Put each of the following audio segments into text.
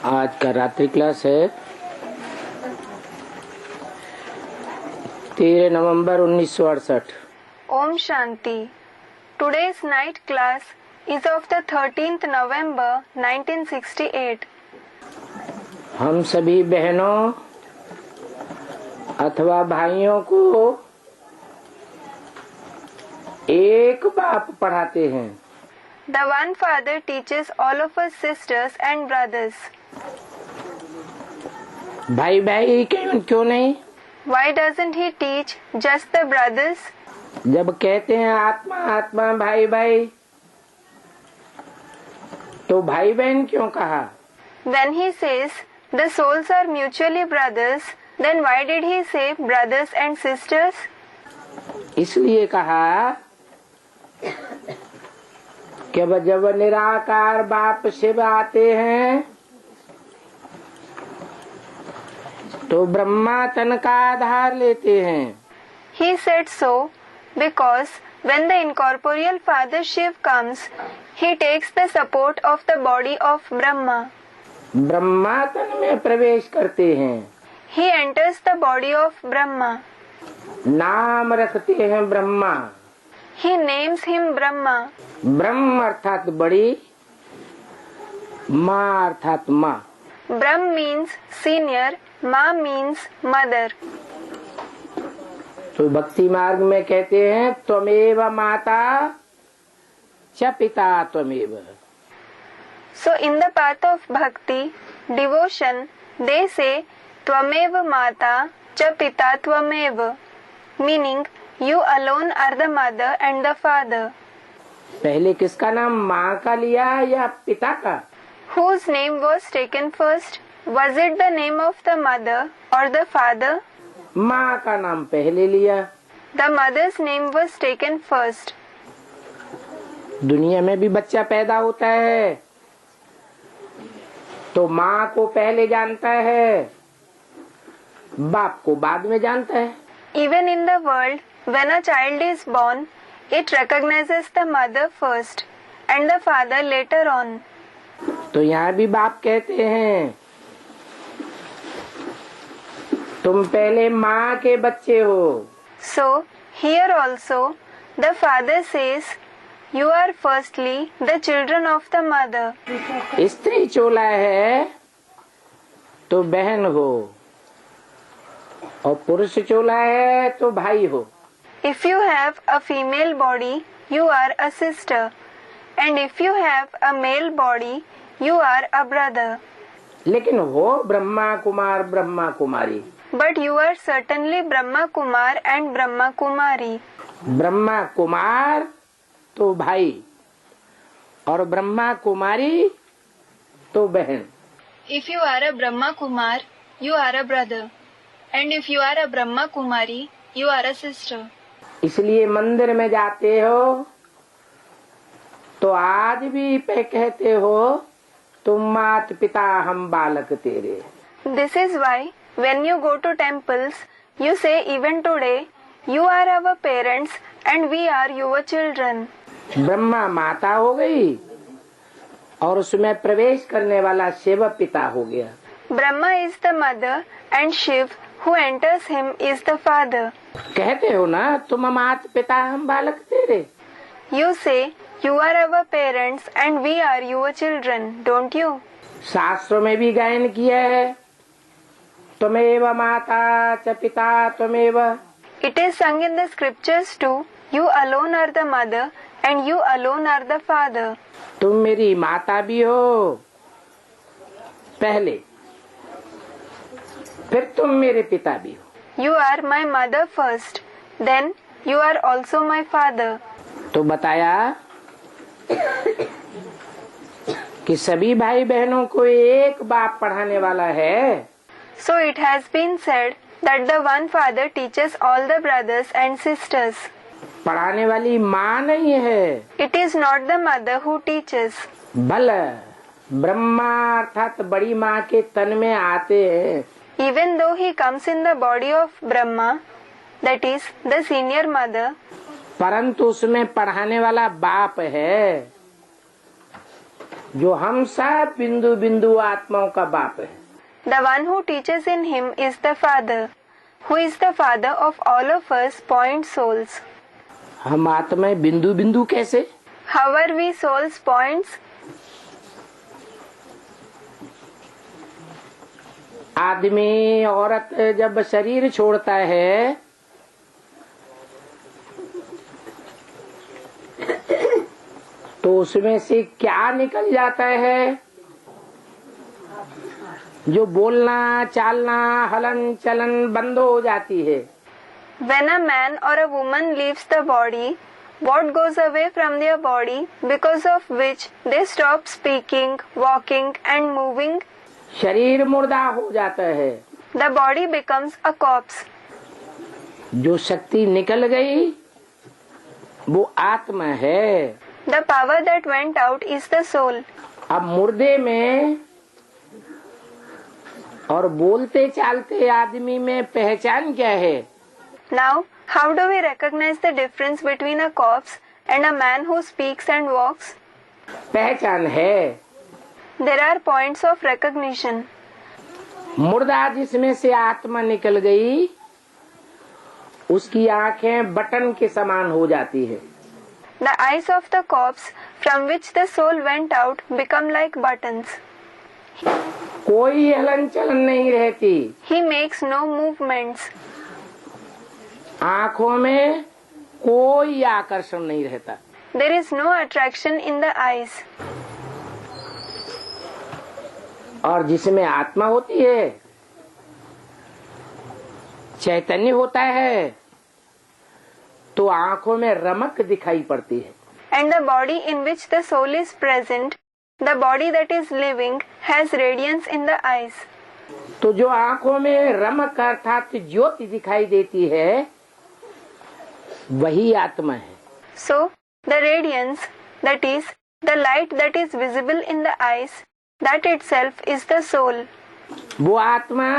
आज का रात्रि क्लास है 13 नवंबर 1968। Om Shanti. Today's night class is of the 13th November 1968. हम सभी बहनों अथवा भाइयों को एक बाप पढ़ाते हैं। The one father teaches all of us sisters and brothers. भाई भाई क्यों नहीं? Why doesn't he teach just the brothers? जब कहते हैं आत्मा आत्मा भाई भाई, तो भाई बहन क्यों कहा? When he says the souls are mutually brothers, then why did he say brothers and sisters? इसलिए कहा कि जब निराकार बाप शिव आते हैं तो ब्रह्मा तन का आधार लेते हैं। He said so because when the incorporeal father Shiv comes, he takes the support of the body of Brahma. Brahma तन में प्रवेश करते हैं। He enters the body of Brahma. नाम रखते हैं Brahma. He names him Brahma. ब्रह्म अर्थात बड़ी, माँ अर्थात माँ। Brahm means senior, Ma means mother. तो भक्ति मार्ग में कहते हैं त्वमेव माता च पिता त्वमेव। So in the path of bhakti, devotion, they say Twamev Mata cha Pita Twamev, meaning you alone are the mother and the father. पहले किसका नाम माँ का लिया या पिता का? Whose name was taken first? Was it the name of the mother or the father? माँ का नाम पहले लिया। The mother's name was taken first. दुनिया में भी बच्चा पैदा होता है तो माँ को पहले जानता है, बाप को बाद में जानता है। Even in the world, when a child is born, it recognizes the mother first and the father later on. तो यहाँ भी बाप कहते हैं तुम पहले माँ के बच्चे हो। So, here also, the father says, you are firstly the children of the mother. स्त्री चोला है तो बहन हो और पुरुष चोला है तो भाई हो। If you have a female body, you are a sister. And if you have a male body, you are a brother. लेकिन हो Brahma Kumar Brahma Kumari. But you are certainly Brahma Kumar and Brahma Kumari. Brahma Kumar तो भाई और ब्रह्मा कुमारी तो बहन। If you are a Brahma Kumar, you are a brother. And if you are a Brahma Kumari, you are a sister. इसलिए मंदिर में जाते हो तो आज भी पे कहते हो तुम मात पिता हम बालक तेरे। This is why when you go to temples, you say even today, you are our parents and we are your children. Brahma माता हो गई और उसमें प्रवेश करने वाला शिव पिता हो गया। Brahma is the mother and Shiv who enters him is the father. कहते हो ना तुम मात पिता हम बालक तेरे। You say you are our parents and we are your children, don't you? शास्त्रों में भी गायन किया है त्वमेव माता च पिता त्वमेव। It is sung in the scriptures too. You alone are the mother and you alone are the father. तुम मेरी माता भी हो पहले, फिर तुम मेरे पिता भी हो। You are my mother first, then you are also my father. तो बताया कि सभी भाई बहनों को एक बाप पढ़ाने वाला है। So it has been said that the one father teaches all the brothers and sisters. पढ़ाने वाली माँ नहीं है। It is not the mother who teaches. भल ब्रह्मा अर्थात बड़ी माँ के तन में आते हैं। Even though he comes in the body of Brahma, that is the senior mother, परंतु उसमें पढ़ाने वाला बाप है। जो हम सब बिंदु बिंदु आत्माओं का बाप है। The one who teaches in him is the Father, who is the Father of all of us point souls. हम आत्माएं बिंदु बिंदु कैसे? How are we souls points? आदमी औरत जब शरीर छोड़ता है तो उसमें से क्या निकल जाता है? जो बोलना चालना हलन चलन बंद हो जाती है। When a man or a woman leaves the body, what goes away from their body because of which they stop speaking, walking and moving? शरीर मुर्दा हो जाता है। The body becomes a corpse. जो शक्ति निकल गई वो आत्मा है। The power that went out is the soul. अब मुर्दे में और बोलते चालते आदमी में पहचान क्या है? Now, how do we recognize the difference between a corpse and a man who speaks and walks? पहचान है। There are points of recognition. मुर्दा जिसमें से आत्मा निकल गई उसकी आंखें बटन के समान हो जाती है। The eyes of the corpse from which the soul went out become like buttons. कोई हलन चलन नहीं रहती। He makes no movements. आंखों में कोई आकर्षण नहीं रहता। There is no attraction in the eyes. और जिसमें आत्मा होती है चैतन्य होता है तो आंखों में रमक दिखाई पड़ती है। And the body in which the soul is present, the body that is living, has radiance in the eyes. तो जो आंखों में रमक अर्थात ज्योति दिखाई देती है वही आत्मा है। So, the radiance, that is, the light that is visible in the eyes, that itself is the soul. वो आत्मा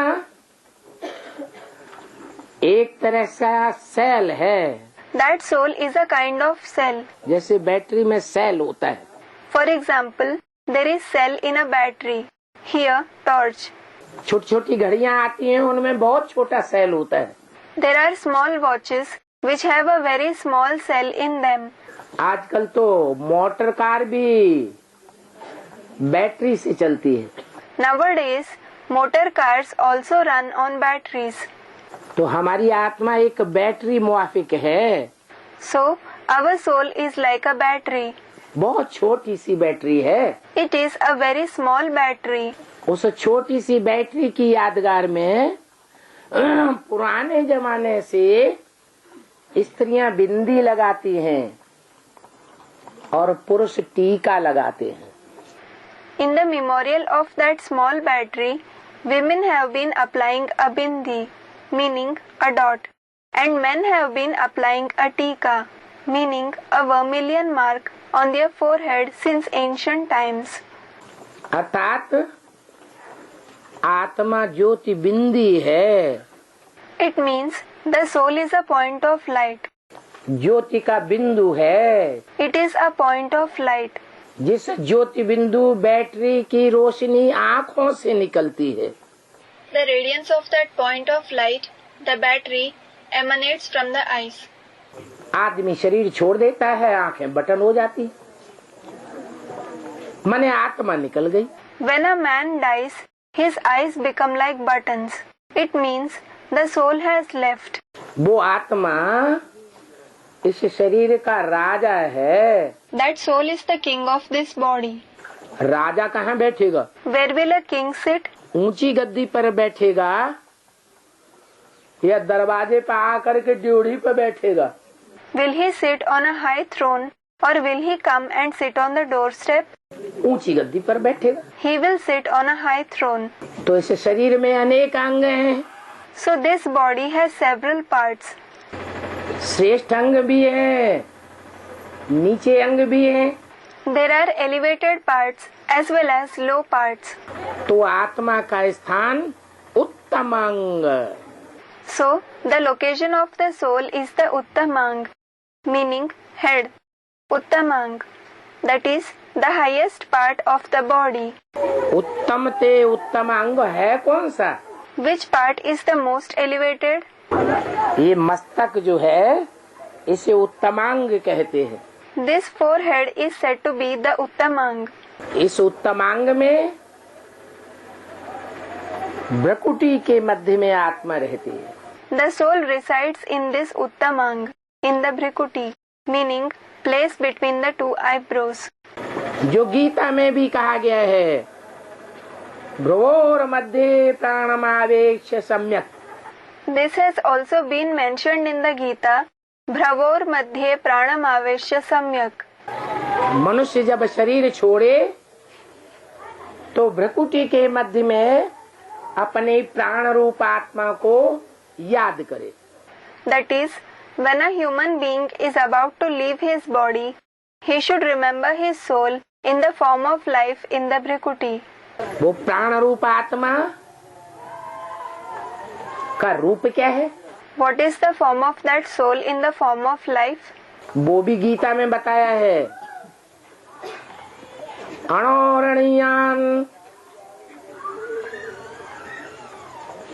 एक तरह का सेल है। That soul is a kind of cell. जैसे बैटरी में सेल होता है। For example, there is cell in a battery. Here, torch. छोटी छोटी घड़ियां आती हैं उनमें बहुत छोटा सेल होता है। There are small watches which have a very small cell in them. आजकल तो मोटर कार भी बैटरी से चलती है। Nowadays, motor cars also run on batteries. तो हमारी आत्मा एक बैटरी मुआफिक है। So, our soul is like a battery. बहुत छोटी सी बैटरी है। It is a very small battery. उस छोटी सी बैटरी की यादगार में पुराने जमाने से स्त्रियां बिंदी लगाती हैं और पुरुष टीका लगाते हैं। In the memorial of that small battery, women have been applying a bindi, meaning a dot, and men have been applying a tika, meaning a vermilion mark on their forehead since ancient times. अर्थात आत्मा ज्योति बिंदी है। It means the soul is a point of light. ज्योति का बिंदु है। It is a point of light. जिस ज्योति बिंदु battery की रोशनी आँखों से निकलती है। The radiance of that point of light, the battery, emanates from the eyes. आदमी शरीर छोड़ देता है आंखें बटन हो जाती, माने आत्मा निकल गई। When a man dies, his eyes become like buttons. It means the soul has left. वो आत्मा इस शरीर का राजा है। That soul is the king of this body. राजा कहाँ बैठेगा? Where will a king sit? ऊंची गद्दी पर बैठेगा या दरवाजे पर आकर के ड्योढ़ी पर बैठेगा? Will he sit on a high throne or will he come and sit on the doorstep? ऊंची गद्दी पर बैठेगा। He will sit on a high throne. तो इस शरीर में अनेक अंग हैं। So this body has several parts. श्रेष्ठ अंग भी है, नीचे अंग भी है। There are elevated parts as well as low parts. तो आत्मा का स्थान उत्तम अंग। So the location of the soul is the Uttamang, meaning head. Uttamang. that is the highest part of the body. उत्तम ते उत्तम अंग है कौन सा? Which part is the most elevated? ये मस्तक जो है इसे उत्तमांग कहते हैं। This forehead is said to be the Uttamang. इस उत्तमांग में भ्रुकुटी के मध्य में आत्मा रहती है। The soul resides in this Uttamang, in the Bhrikuti, meaning place between the two eyebrows. जो गीता में भी कहा गया है, भ्रुवोर मध्ये प्राणमावेक्ष्य सम्यक। This has also been mentioned in the Gita, Bhravor Madhye Pranamaveshya Samyak. मनुष्य जब शरीर छोड़े तो भ्रुकुटी के मध्य में अपने प्राण रूप आत्मा को याद करे। That is, when a human being is about to leave his body, he should remember his soul in the form of life in the Bhrikuti. वो प्राण रूप आत्मा का रूप क्या है? What is the form of that soul in the form of life? वो भी गीता में बताया है। अणोरणीयान,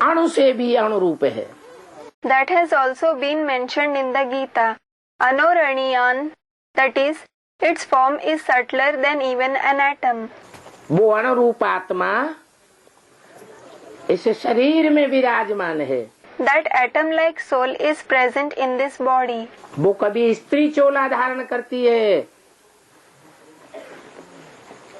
अणु से भी अणुरूप है। That has also been mentioned in the Gita. Anoraniyan, that is, its form is subtler than even an atom. वो अणुरूप आत्मा इस शरीर में विराजमान है। That atom-like soul is present in this body. वो कभी स्त्री चोला धारण करती है,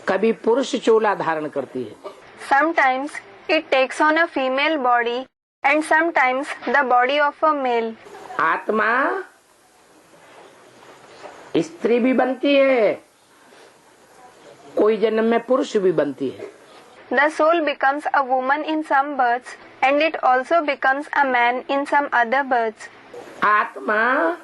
कभी पुरुष चोला धारण करती है। Sometimes it takes on a female body and sometimes the body of a male. आत्मा स्त्री भी बनती है, कोई जन्म में पुरुष भी बनती है। The soul becomes a woman in some births and it also becomes a man in some other births. आत्मा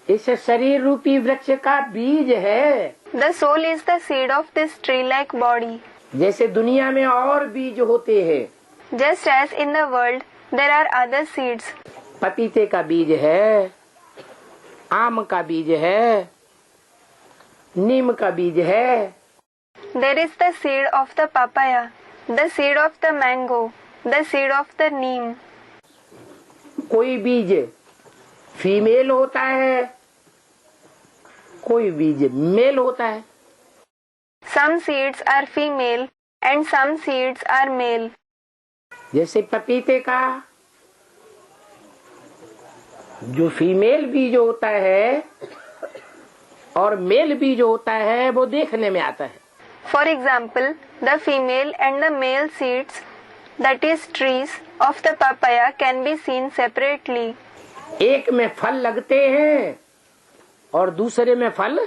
इस शरीर रूपी वृक्ष का बीज है। The soul is the seed of this tree-like body. जैसे दुनिया में और बीज होते हैं, Just as in the world there are other seeds. पपीते का बीज है, आम का बीज है, नीम का बीज है। There is the seed of the papaya, the seed of the mango, the seed of the neem. कोई बीज फीमेल होता है, कोई बीज मेल होता है। Some seeds are female and some seeds are male. जैसे पपीते का जो फीमेल बीज होता है और मेल बीज होता है वो देखने में आता है। For example, the female and the male seeds, that is trees of the papaya, can be seen separately. एक में फल लगते हैं और दूसरे में फल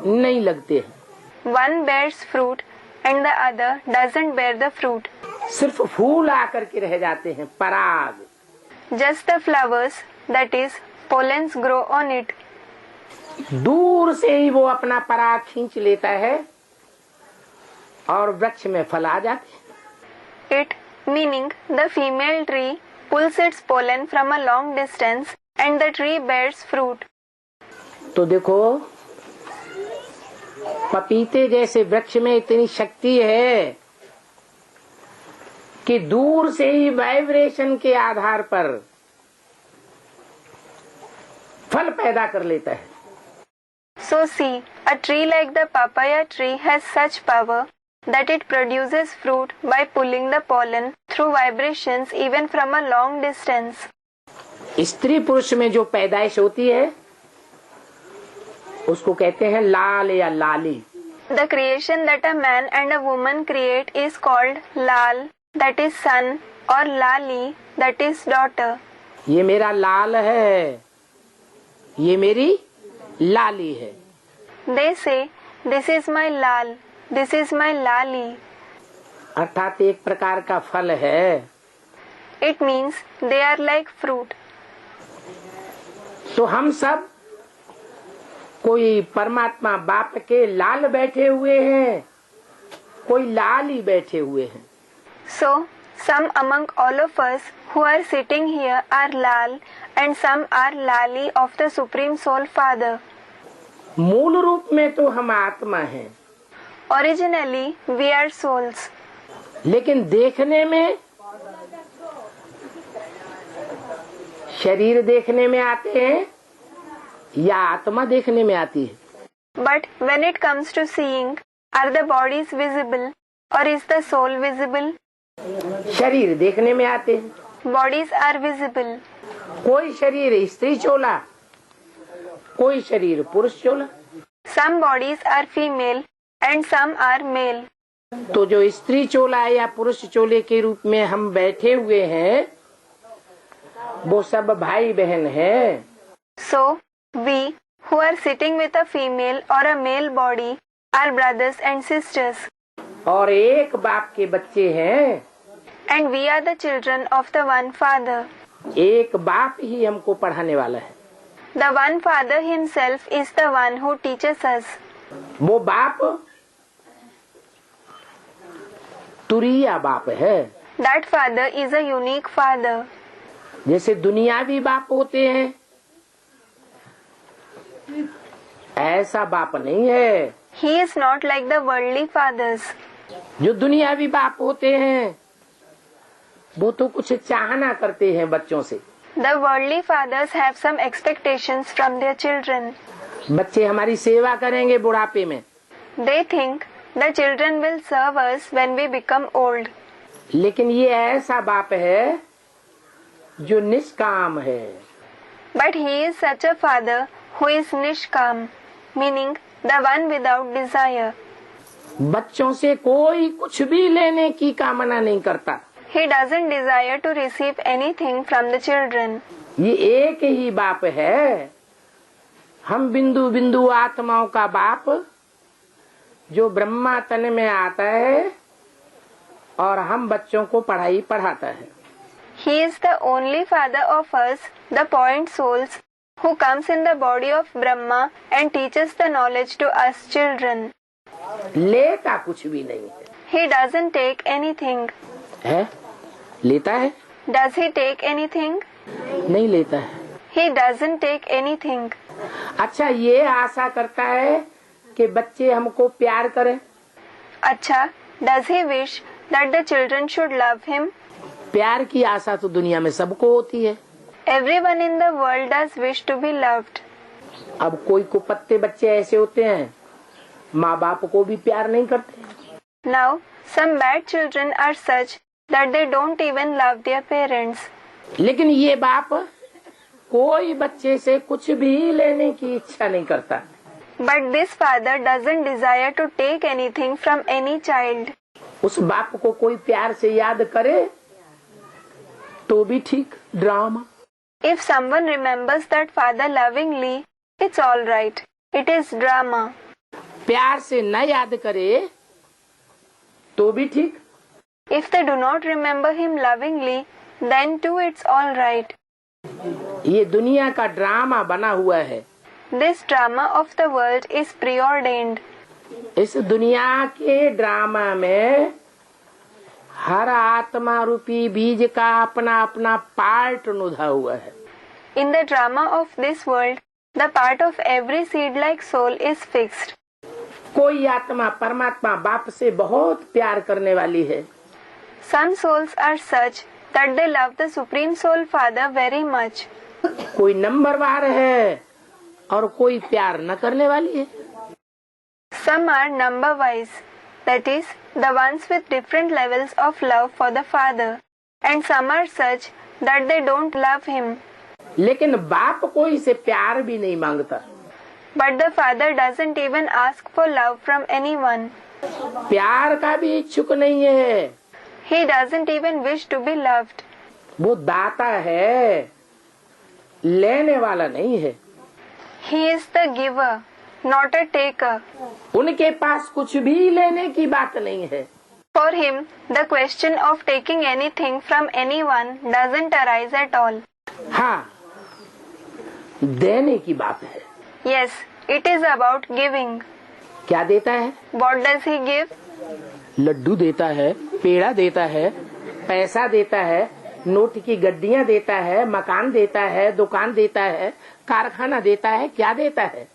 नहीं लगते हैं। One bears fruit and the other doesn't bear the fruit. सिर्फ फूल आकर के रह जाते हैं, पराग। Just the flowers, that is, pollens grow on it. दूर से ही वो अपना पराग खींच लेता है और वृक्ष में फल आ जाते हैं। It, meaning the female tree, pulls its pollen from a long distance and the tree bears fruit. तो देखो, पपीते जैसे वृक्ष में इतनी शक्ति है कि दूर से ही वाइब्रेशन के आधार पर फल पैदा कर लेता है। So see, a tree like the papaya tree has such power that it produces fruit by pulling the pollen through vibrations even from a long distance. स्त्री पुरुष में जो पैदाइश होती है उसको कहते हैं लाल या लाली। The creation that a man and a woman create is called lal, that is son, or lali, that is daughter. ये मेरा लाल है, ये मेरी लाली है। They say, this is my lal, this is my lali. अर्थात एक प्रकार का फल है। It means they are like fruit. तो हम सब कोई परमात्मा बाप के लाल बैठे हुए हैं, कोई लाली बैठे हुए हैं। So, some among all of us who are sitting here are lal and some are lali of the Supreme Soul Father. मूल रूप में तो हम आत्मा हैं, Originally, we are souls. लेकिन देखने में शरीर देखने में आते हैं या आत्मा देखने में आती है? But when it comes to seeing, are the bodies visible or is the soul visible? शरीर देखने में आते हैं। Bodies are visible. कोई शरीर स्त्री चोला, कोई शरीर पुरुष चोला। Some bodies are female and some are male. तो जो स्त्री चोला या पुरुष चोले के रूप में हम बैठे हुए हैं, वो सब भाई बहन हैं। So, we who are sitting with a female or a male body are brothers and sisters. और एक बाप के बच्चे हैं। And we are the children of the one father. एक बाप ही हमको पढ़ाने वाला है। The one father himself is the one who teaches us. वो बाप तुरीया बाप है। That father is a unique father. जैसे दुनियावी बाप होते हैं, ऐसा बाप नहीं है। He is not like the worldly fathers. जो दुनियावी बाप होते हैं वो तो कुछ चाहना करते हैं बच्चों से। The worldly fathers have some expectations from their children. बच्चे हमारी सेवा करेंगे बुढ़ापे में। They think the children will serve us when we become old. लेकिन ये ऐसा बाप है जो निष्काम है। But he is such a father who is nishkam, meaning the one without desire. बच्चों से कोई कुछ भी लेने की कामना नहीं करता। He doesn't desire to receive anything from the children. ये एक ही बाप है, हम बिंदु बिंदु आत्माओं का बाप, जो ब्रह्मा तन में आता है और हम बच्चों को पढ़ाई पढ़ाता है। He is the only father of us, the point souls, who comes in the body of Brahma and teaches the knowledge to us children. लेता कुछ भी नहीं है। He doesn't take anything. है? लेता है? Does he take anything? नहीं लेता है। He doesn't take anything. अच्छा, ये आशा करता है कि बच्चे हमको प्यार करें। अच्छा, does he wish that the children should love him? प्यार की आशा तो दुनिया में सबको होती है। Everyone in the world does wish to be loved. अब कोई कुपत्ते बच्चे ऐसे होते हैं, माँ बाप को भी प्यार नहीं करते। Now, some bad children are such that they don't even love their parents. लेकिन ये बाप कोई बच्चे से कुछ भी लेने की इच्छा नहीं करता। But this father doesn't desire to take anything from any child. उस बाप को कोई प्यार से याद करे तो भी ठीक, drama. If someone remembers that father lovingly, it's all right. It is drama. प्यार से न याद करे तो भी ठीक। If they do not remember him lovingly, then too it's all right. ये दुनिया का ड्रामा बना हुआ है। This drama of the world is preordained. इस दुनिया के ड्रामा में हर आत्मा रूपी बीज का अपना अपना पार्ट नुधा हुआ है। In the drama of this world, the part of every seed-like soul is fixed. कोई आत्मा परमात्मा बाप से बहुत प्यार करने वाली है। Some souls are such that they love the Supreme Soul Father very much. कोई नंबरवार है और कोई प्यार न करने वाली है। Some are number-wise, that is, the ones with different levels of love for the Father, and some are such that they don't love him. लेकिन बाप कोई से प्यार भी नहीं मांगता। But the Father doesn't even ask for love from anyone. प्यार का भी इच्छुक नहीं है। He doesn't even wish to be loved. वो दाता है, लेने वाला नहीं है। He is the giver, not a taker. उनके पास कुछ भी लेने की बात नहीं है। For him, the question of taking anything from anyone doesn't arise at all. हाँ, देने की बात है। Yes, it is about giving. क्या देता है? What does he give? Laddu देता है, पेड़ा देता है, पैसा देता है, नोट की गड्डियां देता है, मकान देता है, दुकान देता है, कारखाना देता है। क्या देता है?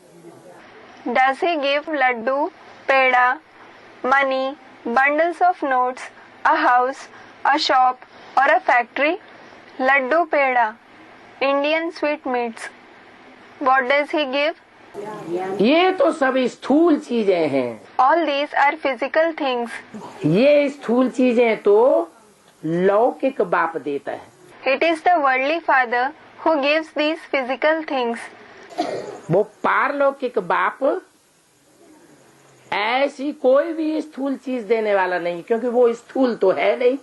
Does he give laddu, peda, money, bundles of notes, a house, a shop, or a factory? Laddu, peda, Indian sweetmeats. What does he give? ये तो सब स्थूल चीजें हैं। All these are physical things. ये स्थूल चीजें तो लौकिक बाप देता है। It is the worldly father who gives these physical things. वो पारलौकिक बाप ऐसी कोई भी स्थूल चीज देने वाला नहीं, क्योंकि वो स्थूल तो है नहीं।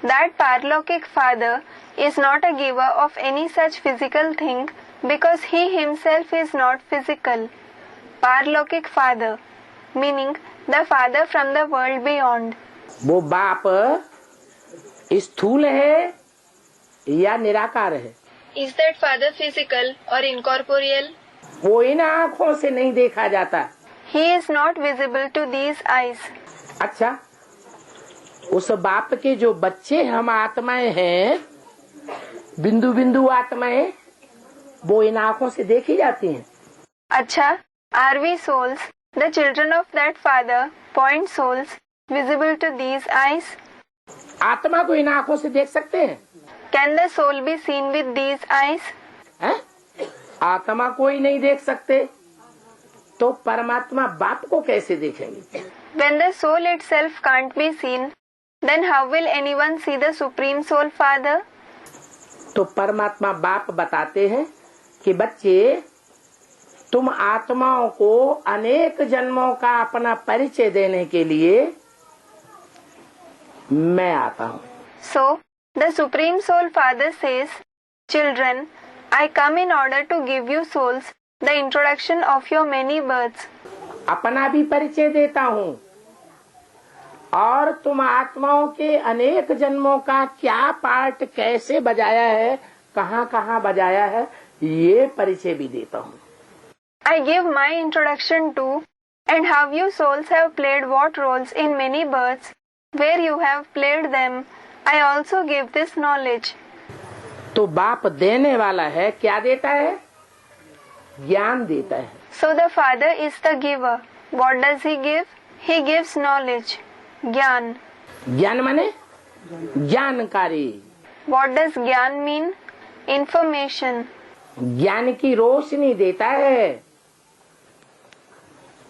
That Parlokik father is not a giver of any such physical thing because he himself is not physical. Parlokik father, meaning the father from the world beyond. वो बाप स्थूल है या निराकार है? Is that father physical or incorporeal? वो इन आँखों से नहीं देखा जाता। He is not visible to these eyes. अच्छा, उस बाप के जो बच्चे हम आत्माएं हैं, बिंदु बिंदु आत्माएं, वो इन आँखों से देखी जाती हैं। अच्छा, are we souls, the children of that father, point souls, visible to these eyes? आत्मा को इन आँखों से देख सकते हैं? Can the soul be seen with these eyes? हैं? आत्मा को ही नहीं देख सकते तो परमात्मा बाप को कैसे देखेंगे? When the soul itself can't be seen, then how will anyone see the Supreme Soul Father? तो परमात्मा बाप बताते हैं कि बच्चे, तुम आत्माओं को अनेक जन्मों का अपना परिचय देने के लिए मैं आता हूँ। So, the Supreme Soul Father says, Children, I come in order to give you souls the introduction of your many births. अपना भी परिचय देता हूँ और तुम आत्माओं के अनेक जन्मों का क्या पार्ट कैसे बजाया है, कहाँ कहाँ बजाया है, ये परिचय भी देता हूँ। I give my introduction to and how you souls have played what roles in many births, where you have played them. I also give this knowledge. तो बाप देने वाला है, क्या देता है? ज्ञान देता है। So the Father is the giver. What does he give? He gives knowledge. ज्ञान. ज्ञान माने जानकारी। What does ज्ञान mean? Information. ज्ञान की रोशनी देता है,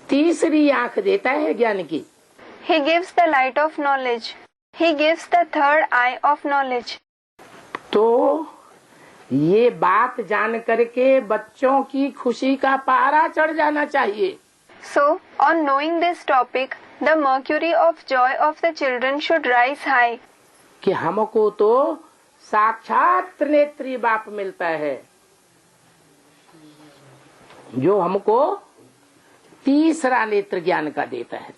तीसरी आंख देता है ज्ञान की। He gives the light of knowledge. He gives the third eye of knowledge. तो ये बात जान करके बच्चों की खुशी का पारा चढ़ जाना चाहिए। So, on knowing this topic, the mercury of joy of the children should rise high. कि हमको तो साक्षात त्रिनेत्री बाप मिलता है, जो हमको तीसरा नेत्र ज्ञान का देता है।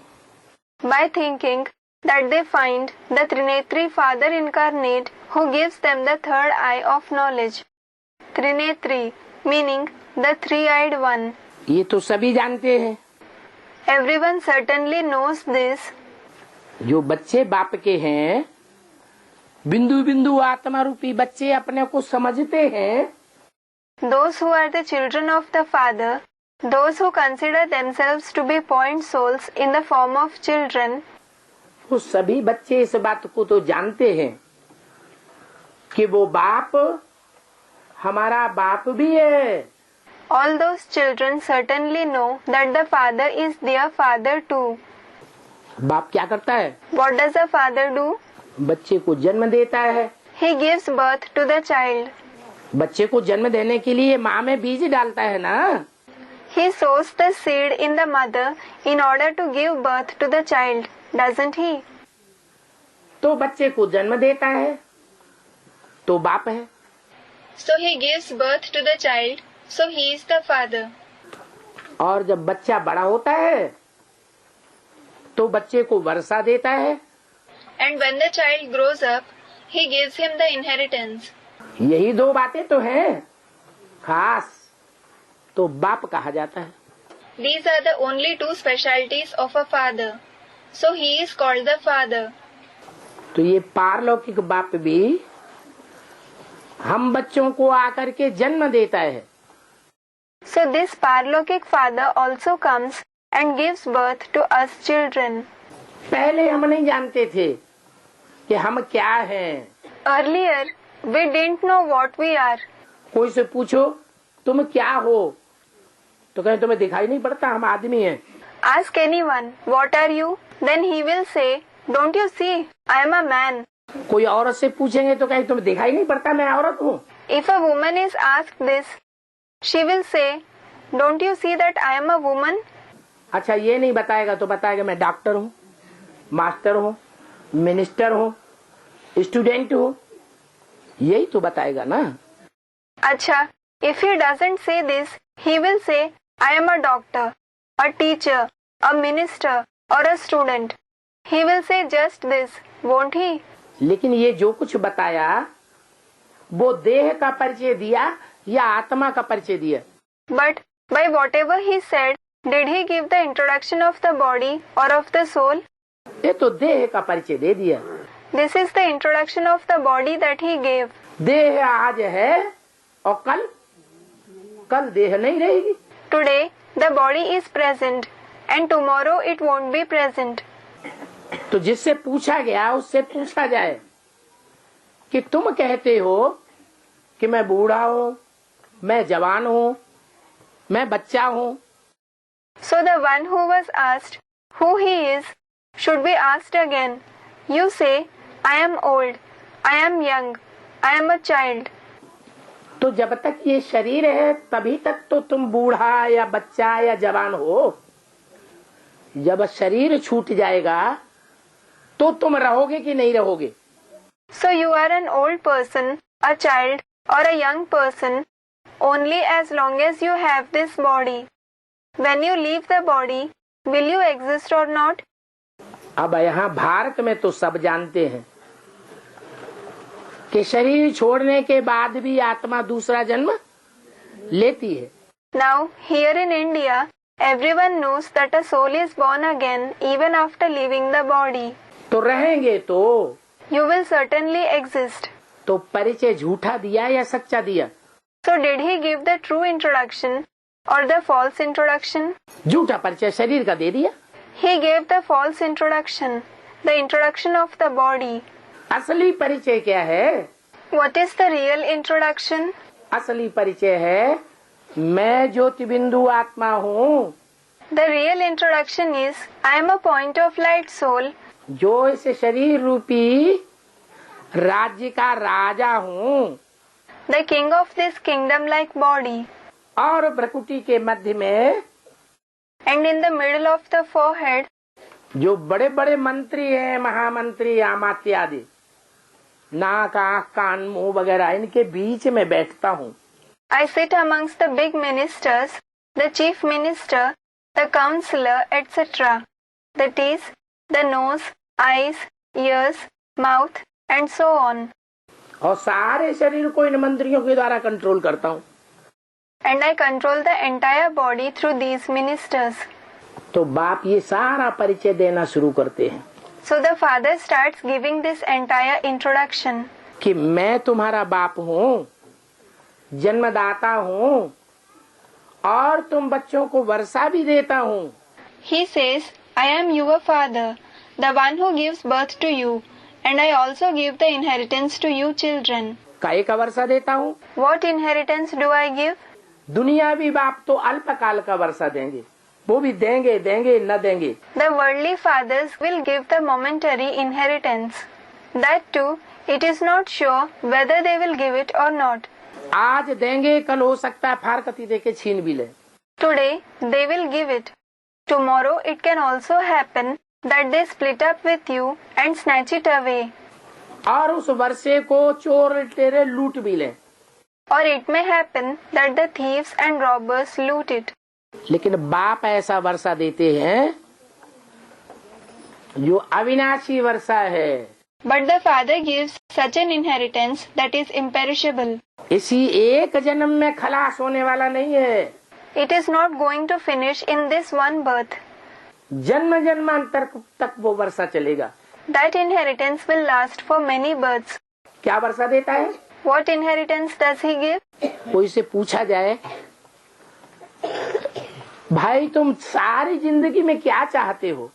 By thinking that they find the Trinetri Father incarnate who gives them the third eye of knowledge. Trinetri meaning the three-eyed one. ये तो सभी जानते हैं। Everyone certainly knows this. जो बच्चे बाप के हैं, बिंदु बिंदु आत्मा रूपी बच्चे अपने को समझते हैं। Those who are the children of the Father, those who consider themselves to be point souls in the form of children, वो सभी बच्चे इस बात को तो जानते हैं कि वो बाप हमारा बाप भी है। all those children certainly know that the Father is their Father too. बाप क्या करता है? What does the Father do? बच्चे को जन्म देता है। He gives birth to the child. बच्चे को जन्म देने के लिए माँ में बीज डालता है ना। He sows the seed in the mother in order to give birth to the child, doesn't he? तो बच्चे को जन्म देता है तो बाप है। So he gives birth to the child, so he is the Father. और जब बच्चा बड़ा होता है तो बच्चे को वर्षा देता है। And when the child grows up, he gives him the inheritance. यही दो बातें तो हैं खास, तो बाप कहा जाता है। These are the only two specialties of a father. So he is called the Father. तो ये पारलौकिक बाप भी हम बच्चों को आकर के जन्म देता है। So this Parlokic Father also comes and gives birth to us children. पहले हम नहीं जानते थे कि हम क्या हैं। Earlier, we didn't know what we are. कोई से पूछो तुम क्या हो तो कहे तुम्हें दिखाई नहीं पड़ता, हम आदमी हैं। Ask anyone, what are you? Then he will say, don't you see, I am a man. कोई औरत से पूछेंगे तो कहे तुम्हें दिखाई नहीं पड़ता, मैं औरत हूँ। If a woman is asked this, she will say, don't you see that I am a woman? अच्छा ये नहीं बताएगा तो बताएगा मैं डॉक्टर हूँ, मास्टर हूँ, मिनिस्टर हूँ, स्टूडेंट हूँ, यही तो बताएगा ना। अच्छा, if he doesn't say this, he will say, I am a doctor, a teacher, a minister, or a student. He will say just this, won't he? लेकिन ये जो कुछ बताया वो देह का परिचय दिया या आत्मा का परिचय दिया? But by whatever he said, did he give the introduction of the body or of the soul? ये तो देह का परिचय दे दिया। This is the introduction of the body that he gave. देह आज है और कल देह नहीं रहेगी। Today, the body is present and tomorrow it won't be present. तो जिससे पूछा गया उससे पूछा जाए कि तुम कहते हो कि मैं बूढ़ा हूँ, मैं जवान हूँ, मैं बच्चा हूँ। So the one who was asked who he is should be asked again. You say, I am old, I am young, I am a child. तो जब तक ये शरीर है तभी तक तो तुम बूढ़ा या बच्चा या जवान हो। जब शरीर छूट जाएगा तो तुम रहोगे कि नहीं रहोगे? So you are an old person, a child, or a young person only as long as you have this body. When you leave the body, will you exist or not? अब यहाँ भारत में तो सब जानते हैं कि शरीर छोड़ने के बाद भी आत्मा दूसरा जन्म लेती है। Now, here in India, everyone knows that a soul is born again even after leaving the body. तो रहेंगे तो You will certainly exist. तो परिचय झूठा दिया या सच्चा दिया? So did he give the true introduction or the false introduction? झूठा परिचय शरीर का दे दिया। He gave the false introduction, the introduction of the body. असली परिचय क्या है? What is the real introduction? असली परिचय है मैं ज्योति बिंदु आत्मा हूँ। The real introduction is I am a point of light soul जो इस शरीर रूपी राज्य का राजा हूँ। the king of this kingdom-like body, और भ्रुकुटी के मध्य में and in the middle of the forehead, जो बड़े बड़े मंत्री हैं, महामंत्री, अमात्य आदि, नाक, आँख, कान, मुंह वगैरह, इनके बीच में बैठता हूँ। I sit amongst the big ministers, the chief minister, the counselor, etc. That is, the nose, eyes, ears, mouth, and so on. और सारे शरीर को इन मंत्रियों के द्वारा कंट्रोल करता हूँ। And I control the entire body through these ministers. तो बाप ये सारा परिचय देना शुरू करते हैं So the father starts giving this entire introduction. कि मैं तुम्हारा बाप हूँ, जन्मदाता हूँ, और तुम बच्चों को वर्षा भी देता हूँ। He says, I am your father, the one who gives birth to you, and I also give the inheritance to you children. काय का वर्षा देता हूँ? What inheritance do I give? दुनियावी बाप तो अल्पकाल का वर्षा देंगे, वो भी देंगे न देंगे। The worldly fathers will give the momentary inheritance. That too, it is not sure whether they will give it or not. आज देंगे, कल हो सकता है फारकती देके छीन भी ले। Today, they will give it. Tomorrow, it can also happen that they split up with you and snatch it away. और उस वर्षे को चोर टेरे लूट भी ले। Or it may happen that the thieves and robbers loot it. लेकिन बाप ऐसा वर्षा देते हैं जो अविनाशी वर्षा है। But the father gives such an inheritance that is imperishable. इसी एक जन्म में खलास होने वाला नहीं है। It is not going to finish in this one birth. जन्म जन्मांतर तक वो वर्षा चलेगा। That inheritance will last for many births. क्या वर्षा देता है? What inheritance does he give? कोई से पूछा जाए भाई तुम सारी जिंदगी में क्या चाहते हो?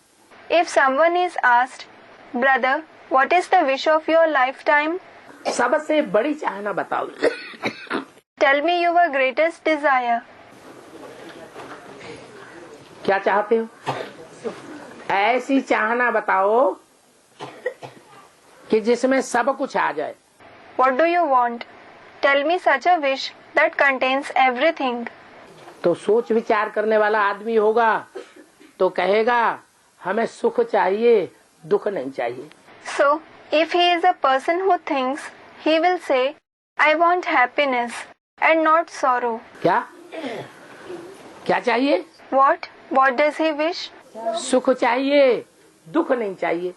If someone is asked, brother, what is the wish of your lifetime? सबसे बड़ी चाहना बताओ। Tell me your greatest desire. क्या चाहते हो? ऐसी चाहना बताओ कि जिसमें सब कुछ आ जाए। What do you want? Tell me such a wish that contains everything. तो सोच विचार करने वाला आदमी होगा तो कहेगा हमें सुख चाहिए, दुख नहीं चाहिए। So, if he is a person who thinks, he will say, I want happiness and not sorrow. क्या क्या चाहिए? What? What does he wish? सुख चाहिए, दुख नहीं चाहिए,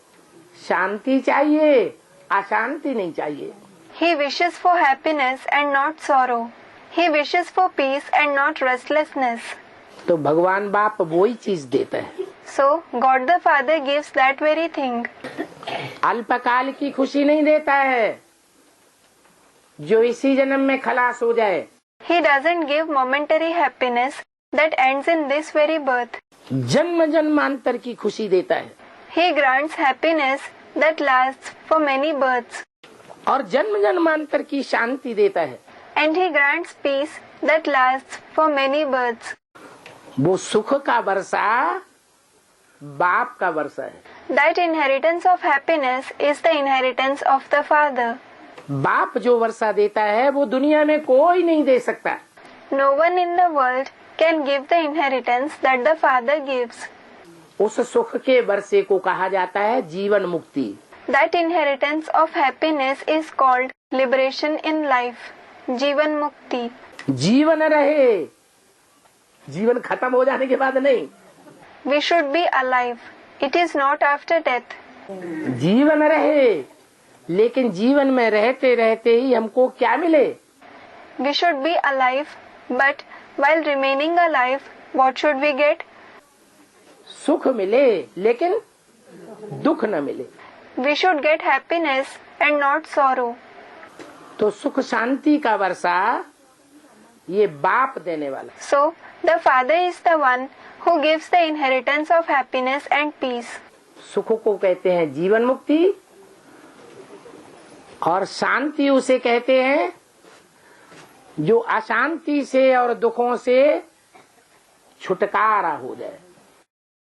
शांति चाहिए, अशांति नहीं चाहिए। He wishes for happiness and not sorrow. He wishes for peace and not restlessness. तो भगवान बाप वही चीज देता है। So, God the Father gives that very thing. अल्पकाल की खुशी नहीं देता है जो इसी जन्म में खलास हो जाए। He doesn't give momentary happiness that ends in this very birth. जन्म जन्मांतर की खुशी देता है He grants happiness that lasts for many births. और जन्म जन्मांतर की शांति देता है। And he grants peace that lasts for many births. वो सुख का वर्षा बाप का वर्षा है। That inheritance of happiness is the inheritance of the Father. बाप जो वर्षा देता है वो दुनिया में कोई नहीं दे सकता। No one in the world can give the inheritance that the Father gives. उस सुख के वर्षे को कहा जाता है जीवन मुक्ति। That inheritance of happiness is called liberation in life. जीवन मुक्ति। जीवन रहे, जीवन खत्म हो जाने के बाद नहीं। We should be alive. It is not after death. जीवन रहे, लेकिन जीवन में रहते रहते ही हमको क्या मिले? We should be alive, but while remaining alive, what should we get? सुख मिले, लेकिन दुख न मिले। We should get happiness and not sorrow. तो सुख शांति का वर्षा ये बाप देने वाला। So, the Father is the one who gives the inheritance of happiness and peace. सुख को कहते हैं जीवन मुक्ति और शांति उसे कहते हैं जो अशांति से और दुखों से छुटकारा हो जाए।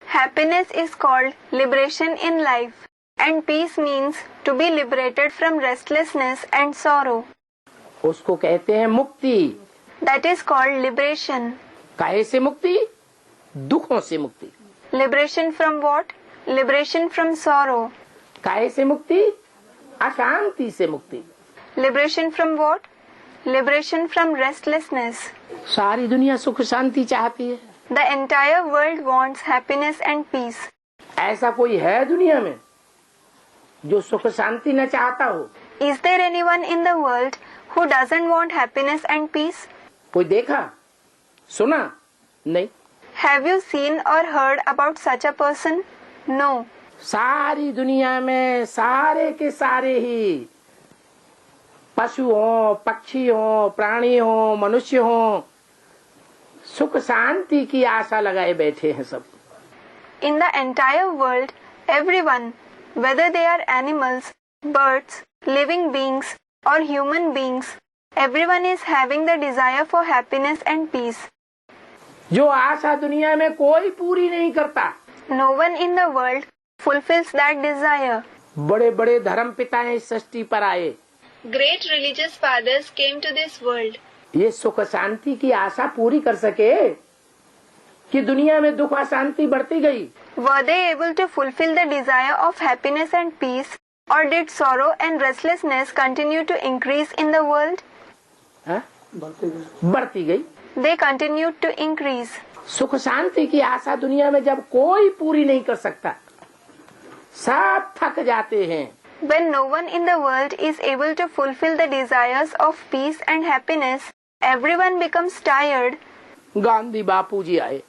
Happiness is called liberation in life, and peace means to be liberated from restlessness and sorrow. उसको कहते हैं मुक्ति। That is called liberation. काहे से मुक्ति? दुखों से मुक्ति। Liberation from what? Liberation from sorrow. काहे से मुक्ति? अशांति से मुक्ति। Liberation from what? Liberation from restlessness. सारी दुनिया सुख शांति चाहती है। The entire world wants happiness and peace. ऐसा कोई है दुनिया में जो सुख शांति न चाहता हो? Is there anyone in the world who doesn't want happiness and peace? कोई देखा, सुना? नहीं। Have you seen or heard about such a person? No. सारी दुनिया में सारे के सारे ही पशु हो, पक्षी हो, प्राणी हो, मनुष्य हो, सुख शांति की आशा लगाए बैठे हैं सब। In the entire world, everyone, whether they are animals, birds, living beings, or human beings, everyone is having the desire for happiness and peace. जो आशा दुनिया में कोई पूरी नहीं करता। No one in the world fulfills that desire. बड़े बड़े धर्म पिताएं इस सृष्टि पर आए। Great religious fathers came to this world. ये सुख शांति की आशा पूरी कर सके कि दुनिया में दुख अशांति बढ़ती गई? Were they able to fulfill the desire of happiness and peace, or did sorrow and restlessness continue to increase in the world? बढ़ती गई। They continued to increase. सुख शांति की आशा दुनिया में जब कोई पूरी नहीं कर सकता, सब थक जाते हैं। When no one in the world is able to fulfill the desires of peace and happiness, everyone becomes tired. Gandhi बापू जी आए,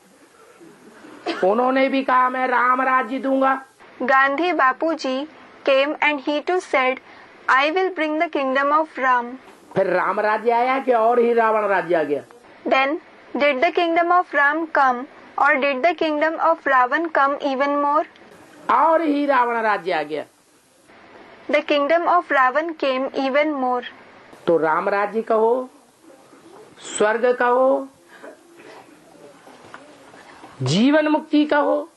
उन्होंने भी कहा मैं राम राज्य दूंगा। Gandhi Bapuji came and he too said, I will bring the kingdom of Ram. फिर राम राज्य आया कि और ही रावण राज्य आ गया? Then, did the kingdom of Ram come, Or did the kingdom of Ravan come even more? और ही रावण राज्य आ गया। The kingdom of Ravan came even more. तो राम राज्य कहो, स्वर्ग कहो, जीवन मुक्ति कहो,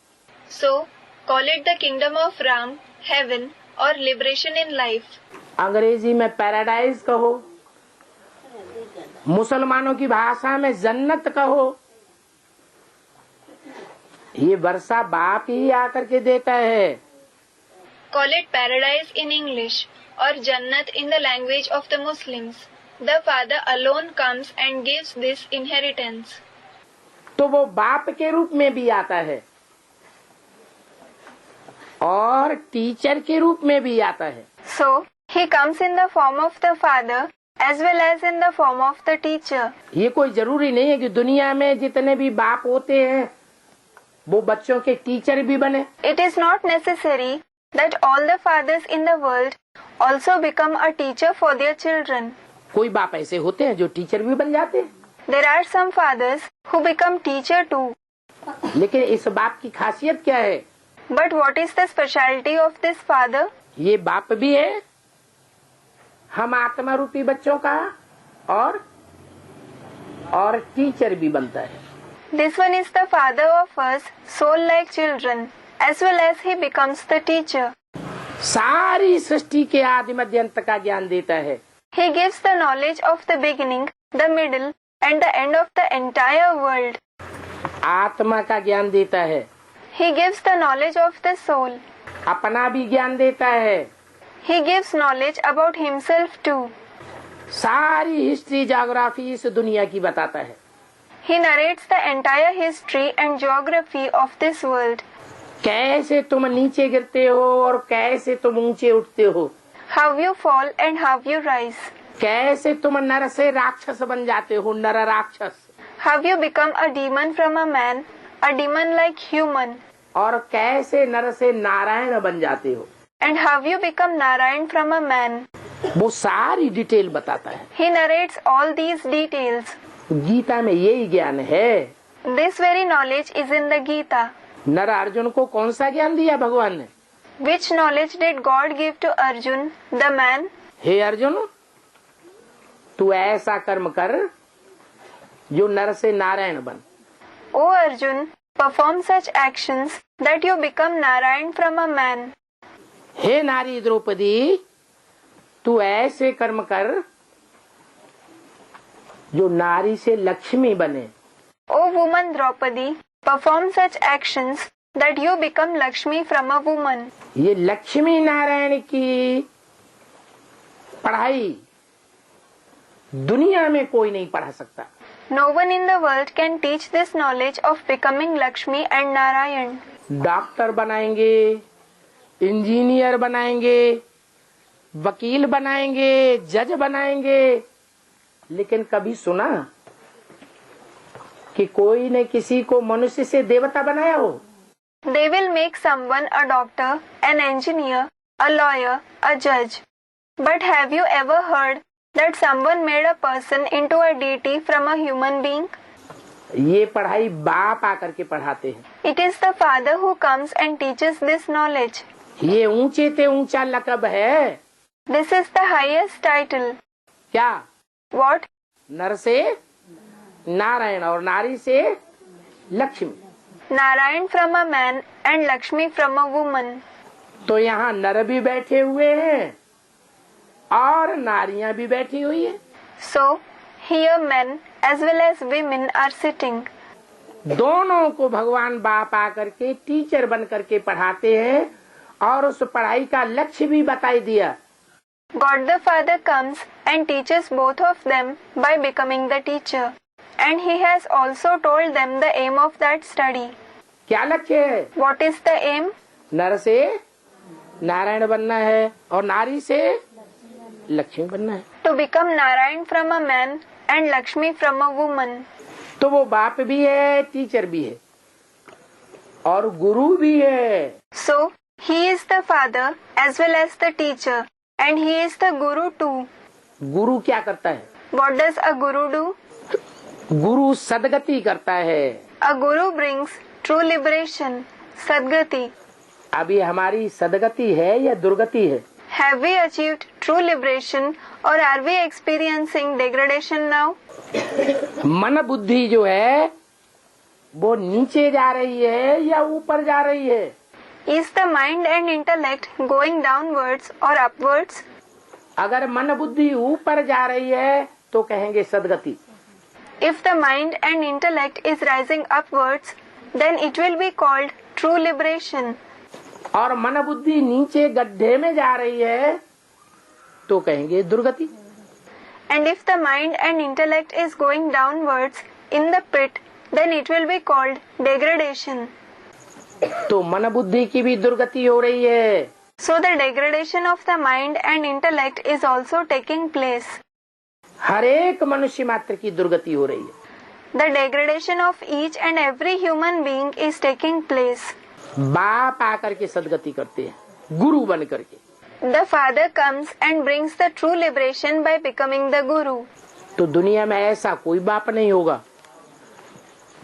So, call it the kingdom of Ram, heaven, or liberation in life. अंग्रेजी में पैराडाइज कहो, मुसलमानों की भाषा में जन्नत कहो। ये वर्षा बाप ही आकर के देता है। Call it paradise in English or Jannat in the language of the Muslims. The Father alone comes and gives this inheritance. तो वो बाप के रूप में भी आता है और टीचर के रूप में भी आता है। So, he comes in the form of the Father as well as in the form of the teacher. ये कोई जरूरी नहीं है कि दुनिया में जितने भी बाप होते हैं वो बच्चों के टीचर भी बने। It is not necessary that all the fathers in the world also become a teacher for their children. कोई बाप ऐसे होते हैं जो टीचर भी बन जाते हैं। There are some fathers who become teacher too. लेकिन इस बाप की खासियत क्या है? But what is the specialty of this father? ये बाप भी है हम आत्मा रूपी बच्चों का और टीचर भी बनता है। This one is the father of us, soul-like children, as well as he becomes the teacher. सारी सृष्टि के आदि मध्य अंत का ज्ञान देता है। He gives the knowledge of the beginning, the middle, and the end of the entire world. आत्मा का ज्ञान देता है। He gives the knowledge of the soul. अपना भी ज्ञान देता है। He gives knowledge about himself too. सारी हिस्ट्री ज्योग्राफी इस दुनिया की बताता है। He narrates the entire history and geography of this world. कैसे तुम नीचे गिरते हो और कैसे तुम ऊंचे उठते हो। How you fall and how you rise. कैसे तुम नर से राक्षस बन जाते हो, नर राक्षस। How you become a demon from a man, a demon like human. और कैसे नर से नारायण बन जाते हो। And how you become Narayan from a man. वो सारी डिटेल बताता है। He narrates all these details. Gita में यही ज्ञान है। This very knowledge is in the Gita. नर अर्जुन को कौन सा ज्ञान दिया भगवान ने? Which knowledge did God give to Arjun, the man? हे अर्जुन, तू ऐसा कर्म कर जो नर से नारायण बन। O Arjun, perform such actions that you become Narayan from a man. हे नारी द्रौपदी, तू ऐसे कर्म कर जो नारी से लक्ष्मी बने। O woman Draupadi, perform such actions that you become Lakshmi from a woman. ये लक्ष्मी नारायण की पढ़ाई दुनिया में कोई नहीं पढ़ा सकता। No one in the world can teach this knowledge of becoming Lakshmi and Narayan. Doctor बनाएंगे, इंजीनियर बनाएंगे, वकील बनाएंगे, जज बनाएंगे, लेकिन कभी सुना कि कोई ने किसी को मनुष्य से देवता बनाया हो? They will make someone a doctor, an engineer, a lawyer, a judge. But have you ever heard that someone made a person into a deity from a human being? ये पढ़ाई बाप आकर के पढ़ाते हैं। It is the father who comes and teaches this knowledge. ये ऊंचे ते ऊंचा लकब है। This is the highest title. क्या? What? नर से नारायण और नारी से Lakshmi. Narayan from a man and Lakshmi from a woman. तो यहाँ नर भी बैठे हुए हैं और नारियां भी बैठी हुई है। So, here men as well as women are sitting. दोनों को भगवान बाप आकर के टीचर बन करके पढ़ाते हैं और उस पढ़ाई का लक्ष्य भी बताई दिया। God the Father comes and teaches both of them by becoming the teacher. And he has also told them the aim of that study. क्या लक्ष्य है? What is the aim? नर से नारायण बनना है और नारी से लक्ष्मी बनना है। To become Narayan from a man and Lakshmi from a woman. तो वो बाप भी है, टीचर भी है और गुरु भी है। So, he is the father as well as the teacher and he is the guru too. गुरु क्या करता है? What does a guru do? गुरु सदगति करता है। A guru brings true liberation, Sadgati. अभी हमारी सदगति है या दुर्गति है? Have we achieved true liberation or are we experiencing degradation now? मन बुद्धि जो है वो नीचे जा रही है या ऊपर जा रही है? Is the mind and intellect going downwards or upwards? अगर मन बुद्धि ऊपर जा रही है तो कहेंगे सदगति। If the mind and intellect is rising upwards, then it will be called true liberation. और मन बुद्धि नीचे गड्ढे में जा रही है तो कहेंगे दुर्गति। And if the mind and intellect is going downwards in the pit, then it will be called degradation. तो मन बुद्धि की भी दुर्गति हो रही है। So the degradation of the mind and intellect is also taking place. हर एक मनुष्य मात्र की दुर्गति हो रही है। The degradation of each and every human being is taking place. बाप आकर के सदगति करते हैं, गुरु बन करके। The father comes and brings the true liberation by becoming the guru. तो दुनिया में ऐसा कोई बाप नहीं होगा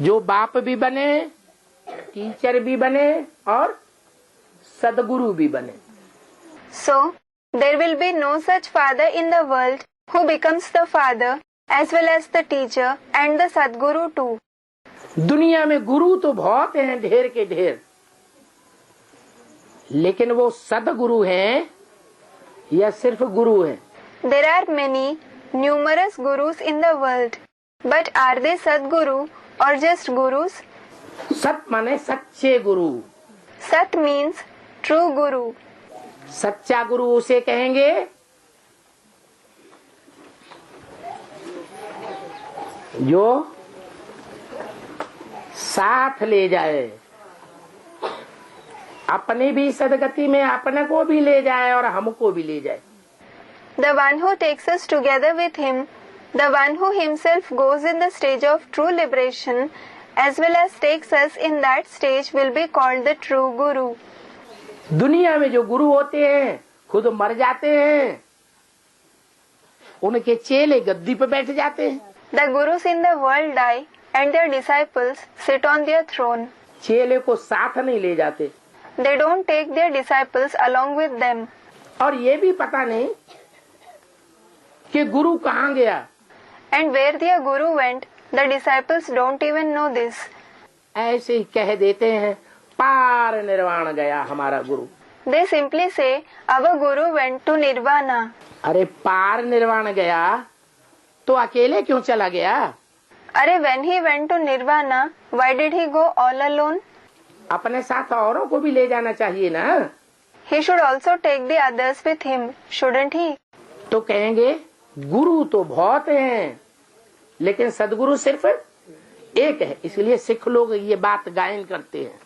जो बाप भी बने, टीचर भी बने और सदगुरु भी बने। So there will be no such father in the world who becomes the father as well as the teacher and the Sadguru too. दुनिया में गुरु तो बहुत हैं, ढेर के ढेर, लेकिन वो सदगुरु हैं या सिर्फ गुरु हैं? There are many numerous gurus in the world, but are they Sadguru or just gurus? सत माने सच्चे गुरु। Sat means true guru. सच्चा गुरु उसे कहेंगे जो साथ ले जाए, अपनी भी सदगति में अपने को भी ले जाए और हमको भी ले जाए। The one who takes us together with him, the one who himself goes in the stage of true liberation as well as takes us in that stage will be called the true guru. दुनिया में जो गुरु होते हैं खुद मर जाते हैं, उनके चेले गद्दी पे बैठ जाते हैं। The gurus in the world die and their disciples sit on their throne. चेले को साथ नहीं ले जाते। They don't take their disciples along with them. और ये भी पता नहीं कि गुरु कहाँ गया। And where their guru went, the disciples don't even know this. ऐसे ही कह देते हैं पार निर्वाण गया हमारा गुरु। They simply say, our guru went to nirvana. अरे पार निर्वाण गया तो अकेले क्यों चला गया? अरे when he went to nirvana, why did he go all alone? अपने साथ औरों को भी ले जाना चाहिए ना। He should also take the others with him, shouldn't he? तो कहेंगे गुरु तो बहुत हैं, लेकिन सदगुरु सिर्फ एक है। इसलिए सिख लोग ये बात गायन करते हैं,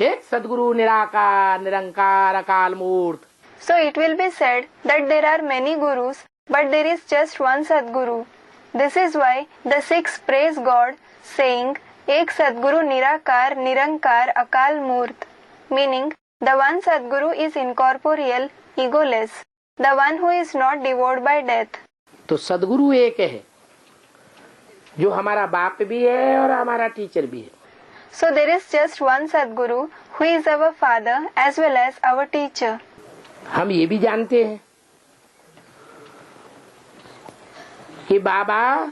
एक सदगुरु निराकार निरंकार अकाल मूर्त। So it will be said that there are many gurus, but there is just one Sadguru. This is why the Sikhs praise God, saying, Ek Sadguru Nirakar Nirankar Akal Murt, meaning the one Sadguru is incorporeal, egoless, the one who is not devoured by death. तो सदगुरु एक है जो हमारा बाप भी है और हमारा टीचर भी है। So there is just one Sadguru who is our father as well as our teacher. हम ये भी जानते हैं कि बाबा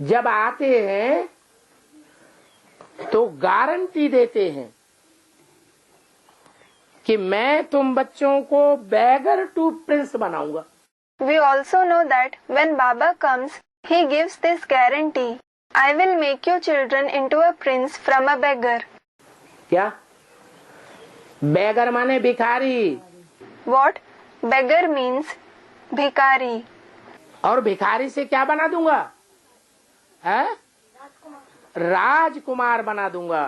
जब आते हैं तो गारंटी देते हैं कि मैं तुम बच्चों को बैगर टू प्रिंस बनाऊंगा। We also know that when Baba comes, he gives this guarantee, I will make you children into a prince from a beggar. क्या? बैगर माने भिखारी। What? Beggar means भिखारी. और भिखारी से क्या बना दूंगा? है? राजकुमार बना दूंगा।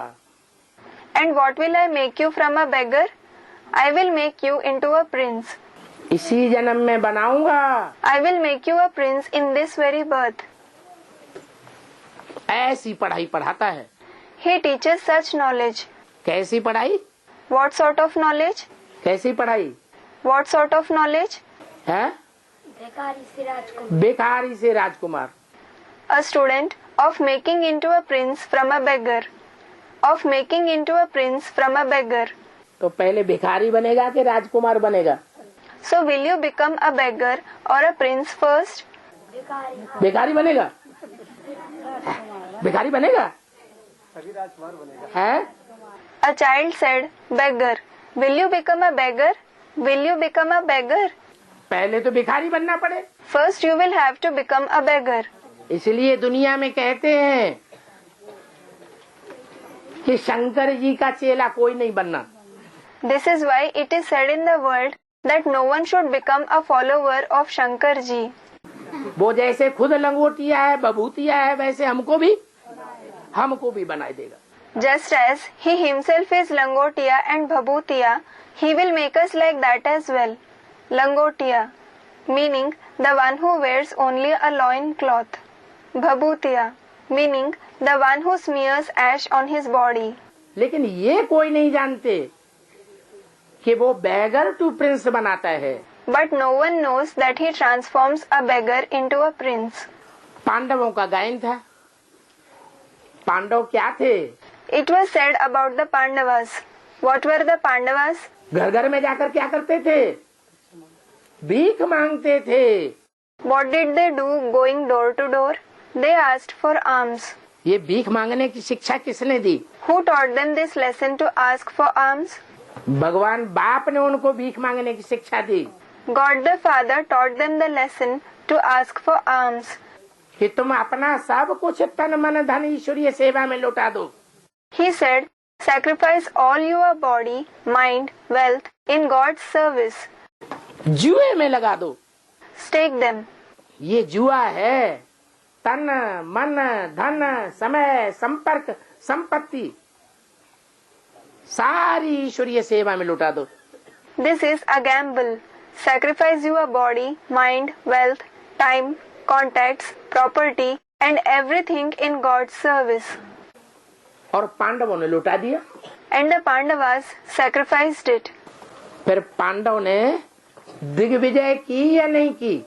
And what will I make you from a beggar? I will make you into a prince. इसी जन्म में बनाऊंगा। I will make you a prince in this very birth. ऐसी पढ़ाई पढ़ाता है। He teaches such knowledge. कैसी पढ़ाई? What sort of knowledge? कैसी पढ़ाई? What sort of knowledge? है? भिखारी से राजकुमार। A student of making into a prince from a beggar. Of making into a prince from a beggar. तो पहले भिखारी बनेगा कि राजकुमार बनेगा? So will you become a beggar or a prince first? भिखारी बनेगा? भिखारी बनेगा? है? A child said, beggar. Will you become a beggar? Will you become a beggar? पहले तो भिखारी बनना पड़े। First you will have to become a beggar. इसलिए दुनिया में कहते हैं कि शंकर जी का चेला कोई नहीं बनना। This is why it is said in the world that no one should become a follower of Shankar ji. वो जैसे खुद लंगोटिया है, बभूतिया है, वैसे हमको भी बनाई देगा। Just as he himself is Langotia and Bhabutiya, he will make us like that as well. Langotia, meaning the one who wears only a loin cloth. Bhabutiya, meaning the one who smears ash on his body. लेकिन ये कोई नहीं जानते कि वो bagger to Prince बनाता है। But no one knows that he transforms a beggar into a prince. पांडवों का गायन था। पांडव क्या थे? It was said about the Pandavas. What were the Pandavas? घर घर में जाकर क्या करते थे? भीख मांगते थे। What did they do going door to door? They asked for alms. ये भीख मांगने की शिक्षा किसने दी? Who taught them this lesson to ask for alms? भगवान बाप ने उनको भीख मांगने की शिक्षा दी। God the Father taught them the lesson to ask for alms. कि तुम अपना सब कुछ तन मन धन ईश्वरीय सेवा में लौटा दो। He said, sacrifice all your body, mind, wealth in God's service. जुए में लगा दो। Stake them. ये जुआ है। तन मन धन समय संपर्क संपत्ति सारी ईश्वरीय सेवा में लौटा दो। This is a gamble. Sacrifice your body, mind, wealth, time, contacts, property and everything in God's service. और पांडवों ने लौटा दिया। And the Pandavas sacrificed it. फिर पांडव ने दिग्विजय की या नहीं की?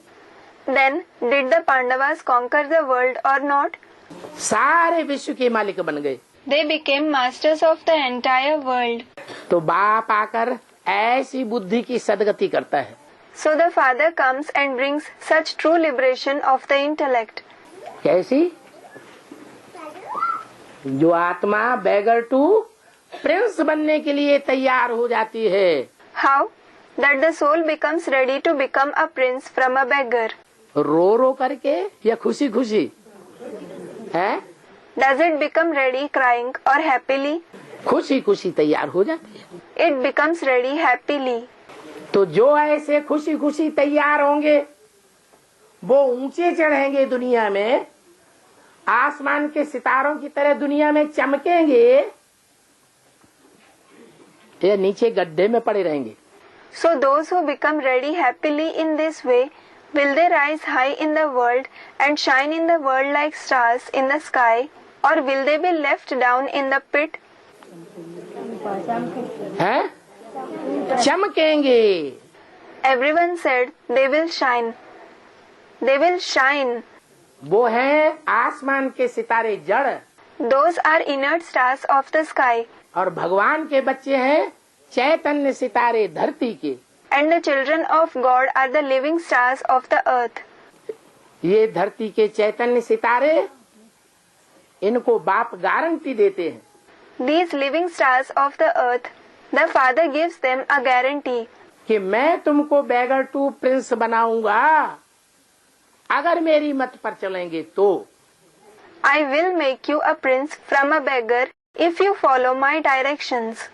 Then did the Pandavas conquer the world or not? सारे विश्व के मालिक बन गए। They became masters of the entire world. तो बाप आकर ऐसी बुद्धि की सदगति करता है। So the Father comes and brings such true liberation of the intellect. कैसी? जो आत्मा बैगर टू प्रिंस बनने के लिए तैयार हो जाती है। How? That the soul becomes ready to become a prince from a beggar. रो रो करके या खुशी खुशी है? Does it become ready crying or happily? खुशी खुशी तैयार हो जाती है। It becomes ready happily. तो जो ऐसे खुशी खुशी तैयार होंगे वो ऊंचे चढ़ेंगे दुनिया में, आसमान के सितारों की तरह दुनिया में चमकेंगे या नीचे गड्ढे में पड़े रहेंगे। So those who become ready happily in this way, will they rise high in the world and shine in the world like stars in the sky, or will they be left down in the pit? हैं? चमकेंगे। Everyone said they will shine. They will shine. वो हैं आसमान के सितारे जड़, Those are inert stars of the sky. और भगवान के बच्चे हैं चैतन्य सितारे धरती के। And the children of God are the living stars of the earth. ये धरती के चैतन्य सितारे, इनको बाप गारंटी देते हैं। These living stars of the earth, the Father gives them a guarantee. कि मैं तुमको बैगर टू प्रिंस बनाऊंगा अगर मेरी मत पर चलेंगे तो। I will make you a prince from a beggar if you follow my directions.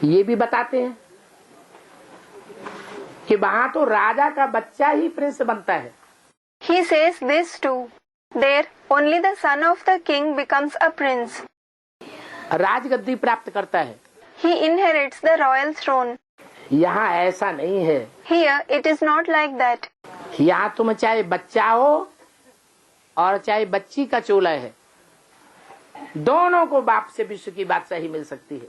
ये भी बताते हैं कि वहां तो राजा का बच्चा ही प्रिंस बनता है। He says this too. There, only the son of the king becomes a prince. राजगद्दी प्राप्त करता है। He inherits the royal throne. यहाँ ऐसा नहीं है। Here, it is not like that. यहाँ तुम चाहे बच्चा हो और चाहे बच्ची का चोला है, दोनों को बाप से विश्व की बादशाही मिल सकती है।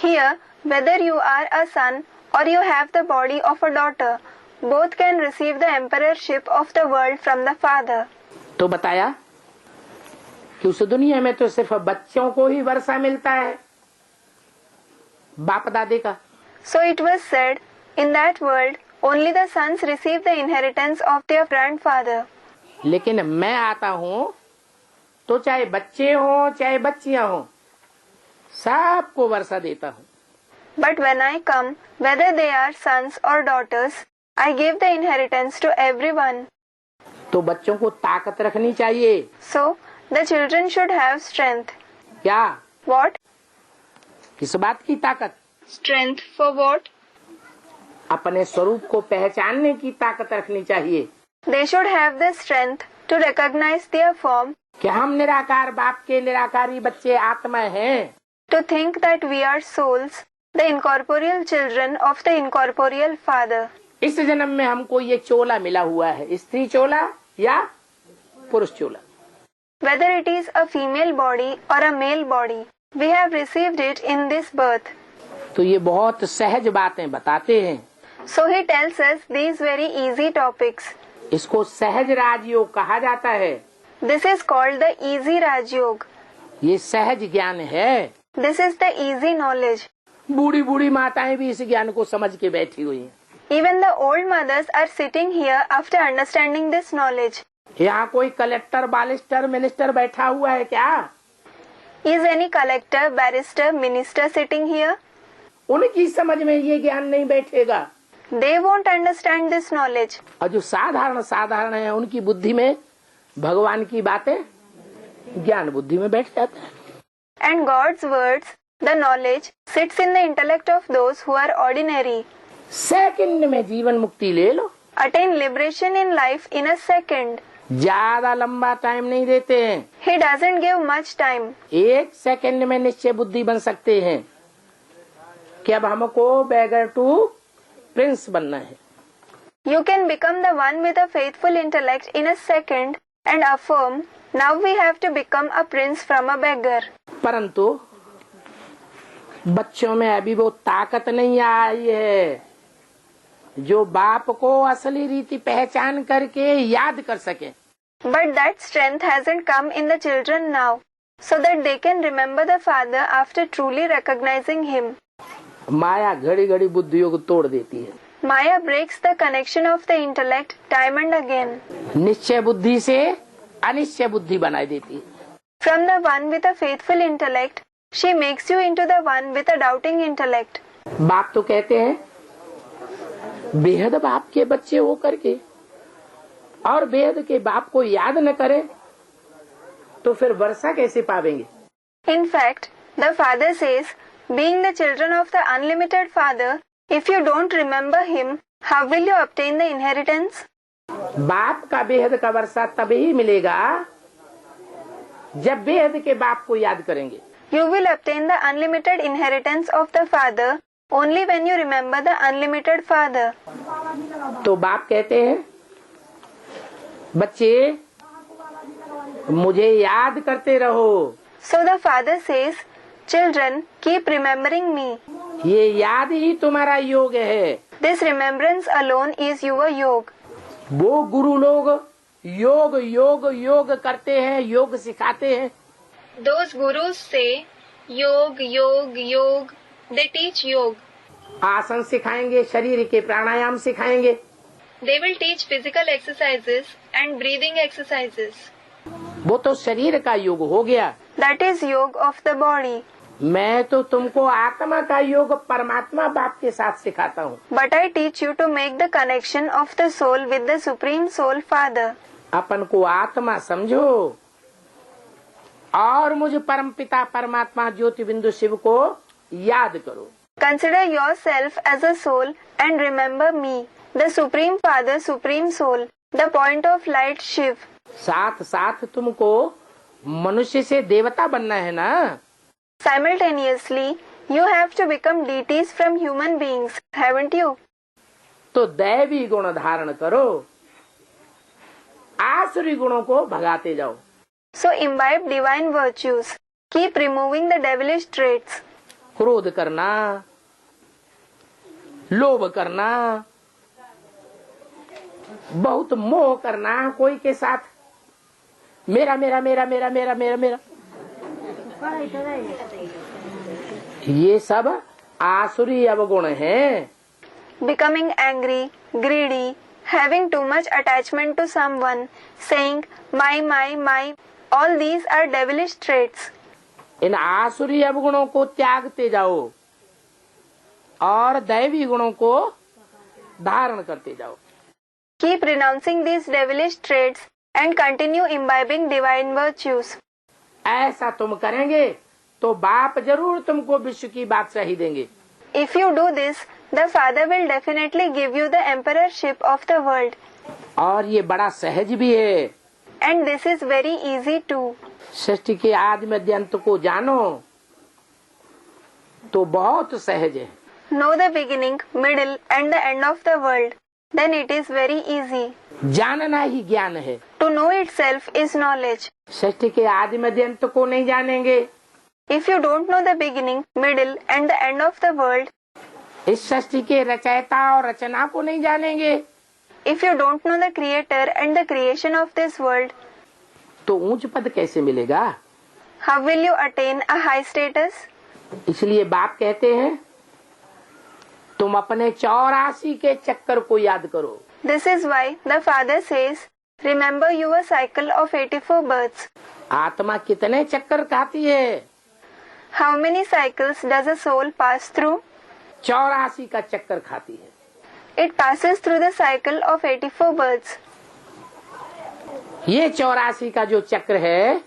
Here, whether you are a son or you have the body of a daughter, both can receive the emperorship of the world from the Father. तो बताया कि उस दुनिया में तो सिर्फ बच्चों को ही वर्षा मिलता है, बाप दादे का। So it was said, in that world, only the sons receive the inheritance of their grandfather. लेकिन मैं आता हूँ तो चाहे बच्चे हो चाहे बच्चियां हो, सबको वर्षा देता हूँ। But when I come, whether they are sons or daughters, I give the inheritance to everyone. तो बच्चों को ताकत रखनी चाहिए। So the children should have strength. क्या? What? किस बात की ताकत? Strength for what? अपने स्वरूप को पहचानने की ताकत रखनी चाहिए। They should have the strength to recognize their form, कि हम निराकार बाप के निराकारी बच्चे आत्मा हैं। to think that we are souls, the incorporeal children of the incorporeal father. इस जन्म में हमको ये चोला मिला हुआ है, स्त्री चोला या पुरुष चोला। Whether it is a female body or a male body, we have received it in this birth. तो ये बहुत सहज बातें बताते हैं। So he tells us these very easy topics. इसको सहज राजयोग कहा जाता है। This is called the easy Raj Yoga. ये सहज ज्ञान है। This is the easy knowledge. बूढ़ी बूढ़ी माताएं भी इस ज्ञान को समझ के बैठी हुई हैं। Even the old mothers are sitting here after understanding this knowledge. यहाँ कोई कलेक्टर, बालिस्टर, मिनिस्टर बैठा हुआ है क्या? Is any collector, barrister, minister sitting here? उनकी समझ में ये ज्ञान नहीं बैठेगा। They won't understand this knowledge. और जो साधारण है उनकी बुद्धि में भगवान की बातें ज्ञान बुद्धि में बैठ जाता है। And God's words, the knowledge, sits in the intellect of those who are ordinary. Second में जीवन मुक्ति ले लो। Attain liberation in life in a second. ज्यादा लंबा टाइम नहीं देते हैं। He doesn't give much time. 1 second में निश्चय बुद्धि बन सकते हैं कि अब हमको बैगर टू प्रिंस बनना है। You can become the one with a faithful intellect in a second and affirm, now we have to become a prince from a beggar. परंतु बच्चों में अभी वो ताकत नहीं आई है जो बाप को असली रीति पहचान करके याद कर सके। But that strength hasn't come in the children now, so that they can remember the father after truly recognizing him. माया घड़ी घड़ी बुद्धि को तोड़ देती है। Maya breaks the connection of the intellect time and again. निश्चय बुद्धि से अनिश्चय बुद्धि बनाई देती है। From the one with a faithful intellect, she makes you into the one with a doubting intellect. बाप तो कहते हैं बेहद बाप के बच्चे हो करके और बेहद के बाप को याद न करें तो फिर वर्षा कैसे पावेंगे? In fact, the father says, being the children of the unlimited father, if you don't remember him, how will you obtain the inheritance? बाप का बेहद का वर्षा तभी मिलेगा जब बेहद के बाप को याद करेंगे। You will obtain the unlimited inheritance of the father only when you remember the unlimited father. तो बाप कहते हैं बच्चे मुझे याद करते रहो। So the father says, children, keep remembering me. ये याद ही तुम्हारा योग है। This remembrance alone is your yoga. वो गुरु लोग योग योग योग करते हैं, योग सिखाते हैं। Those gurus say, yog, yog, yog. They teach yog. आसन सिखाएंगे, शरीर के प्राणायाम सिखाएंगे। They will teach physical exercises and breathing exercises. वो तो शरीर का योग हो गया। That is yoga of the body. मैं तो तुमको आत्मा का योग परमात्मा बाप के साथ सिखाता हूँ। But I teach you to make the connection of the soul with the Supreme Soul Father. अपन को आत्मा समझो और मुझ परम पिता परमात्मा ज्योति बिंदु शिव को याद करो। Consider yourself as a soul and remember me, the Supreme Father, Supreme Soul, the point of light Shiv. साथ साथ तुमको मनुष्य से देवता बनना है ना? Simultaneously, you have to become deities from human beings, haven't you? तो दैवी गुण धारण करो, आसुरी गुणों को भगाते जाओ। So imbibe divine virtues. Keep removing the devilish traits. क्रोध करना, लोभ करना, बहुत मोह करना कोई के साथ, मेरा मेरा मेरा मेरा मेरा मेरा मेरा, ये सब आसुरी अवगुण हैं। Becoming angry, greedy, having too much attachment to someone, saying my, all these are devilish traits. इन आसुरी अवगुणों को त्यागते जाओ और दैवी गुणों को धारण करते जाओ। Keep renouncing these devilish traits and continue imbibing divine virtues. ऐसा तुम करेंगे तो बाप जरूर तुमको विश्व की बादशाही देंगे। If you do this, the Father will definitely give you the emperorship of the world. और ये बड़ा सहज भी है। And this is very easy too. सृष्टि के आदि मध्य अंत को जानो तो बहुत सहज है। Know the beginning, middle and the end of the world. Then it is very easy. जानना ही ज्ञान है। To know itself is knowledge. सृष्टि के आदि मध्य अंत को नहीं जानेंगे, If you don't know the beginning, middle and the end of the world, इस सृष्टि के रचयिता और रचना को नहीं जानेंगे, if you don't know the creator and the creation of this world, तो ऊंच पद कैसे मिलेगा? how will you attain a high status? इसलिए बाप कहते हैं तुम अपने 84 के चक्कर को याद करो। This is why the Father says, remember your cycle of 84 births. आत्मा कितने चक्कर खाती है? How many cycles does a soul pass through? 84 का चक्कर खाती है। It passes through the cycle of 84 births. ये 84 का जो चक्र है,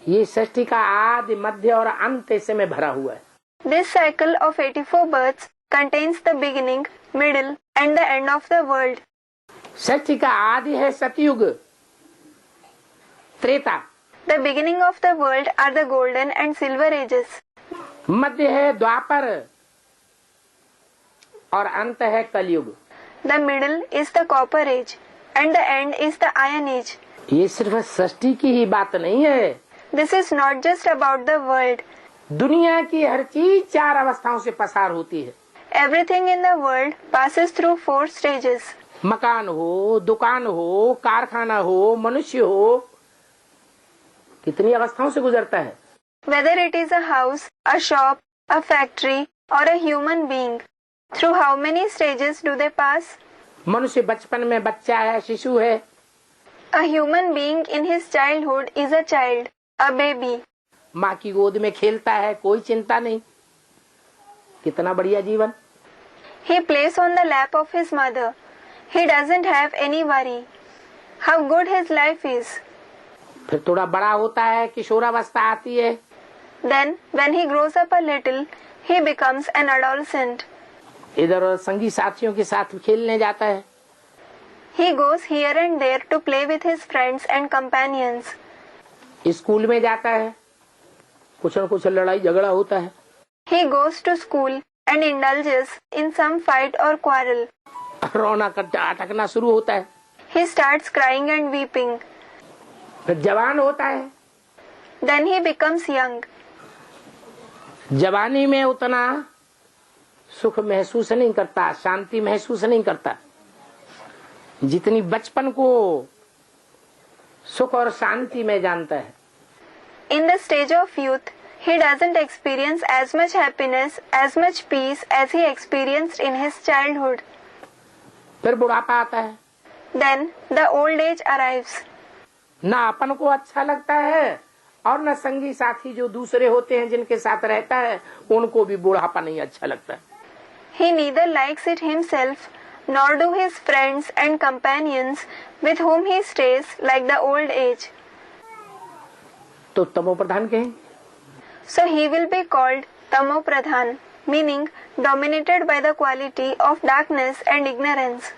ये सृष्टि का आदि मध्य और अंत इसमें भरा हुआ है। This cycle of 84 births contains the beginning, middle and the end of the world. सृष्टि का आदि है सतयुग, Treta. The beginning of the world are the golden and silver ages. मध्य है द्वापर और अंत है कलयुग। The middle is the copper age and the end is the iron age. ये सिर्फ सृष्टि की ही बात नहीं है। This is not just about the world. दुनिया की हर चीज 4 अवस्थाओं से पसार होती है। Everything in the world passes through 4 stages. मकान हो, दुकान हो, कारखाना हो, मनुष्य हो, कितनी अवस्थाओं से गुजरता है। Whether it is a house, a shop, a factory or a human being, through how many stages do they pass? मनुष्य बचपन में बच्चा है, शिशु है। A human being in his childhood is a child, a baby. माँ की गोद में खेलता है, कोई चिंता नहीं। कितना बढ़िया जीवन। He plays on the lap of his mother. He doesn't have any worry. How good his life is. फिर थोड़ा बड़ा होता है, किशोरावस्था आती है। Then, when he grows up a little, he becomes an adolescent. इधर संगी साथियों के साथ खेलने जाता है। He goes here and there to play with his friends and companions. School में जाता है, कुछ न कुछ लड़ाई झगड़ा होता है। He goes to school and indulges in some fight or quarrel. रोना अटकना शुरू होता है। He starts crying and weeping. फिर जवान होता है। Then he becomes young. जवानी में उतना सुख महसूस नहीं करता, शांति महसूस नहीं करता, जितनी बचपन को सुख और शांति में जानता है। In the stage of youth, he doesn't experience as much happiness, as much peace as he experienced in his childhood. फिर बुढ़ापा आता है। Then the old age arrives. ना अपन को अच्छा लगता है और न संगी साथी जो दूसरे होते हैं जिनके साथ रहता है उनको भी बुढ़ापा नहीं अच्छा लगता। He neither likes it himself, nor do his friends and companions with whom he stays like the old age. तो तमो प्रधान कहें। So he will be called Tamo Pradhan, meaning dominated by the quality of darkness and ignorance.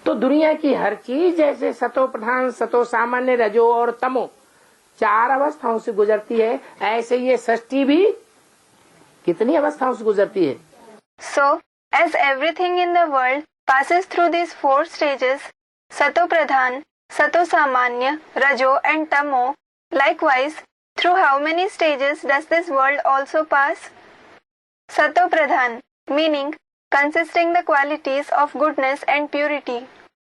तो दुनिया की हर चीज जैसे सतो प्रधान, सतो सामान्य, रजो और तमो 4 अवस्थाओं से गुजरती है, ऐसे ये सृष्टि भी कितनी अवस्थाओं से गुजरती है। So, as everything in the world passes through these 4 stages, Sato Pradhan, Sato Samanya, Rajo and Tamo, likewise, through how many stages does this world also pass? Sato Pradhan, meaning consisting the qualities of goodness and purity.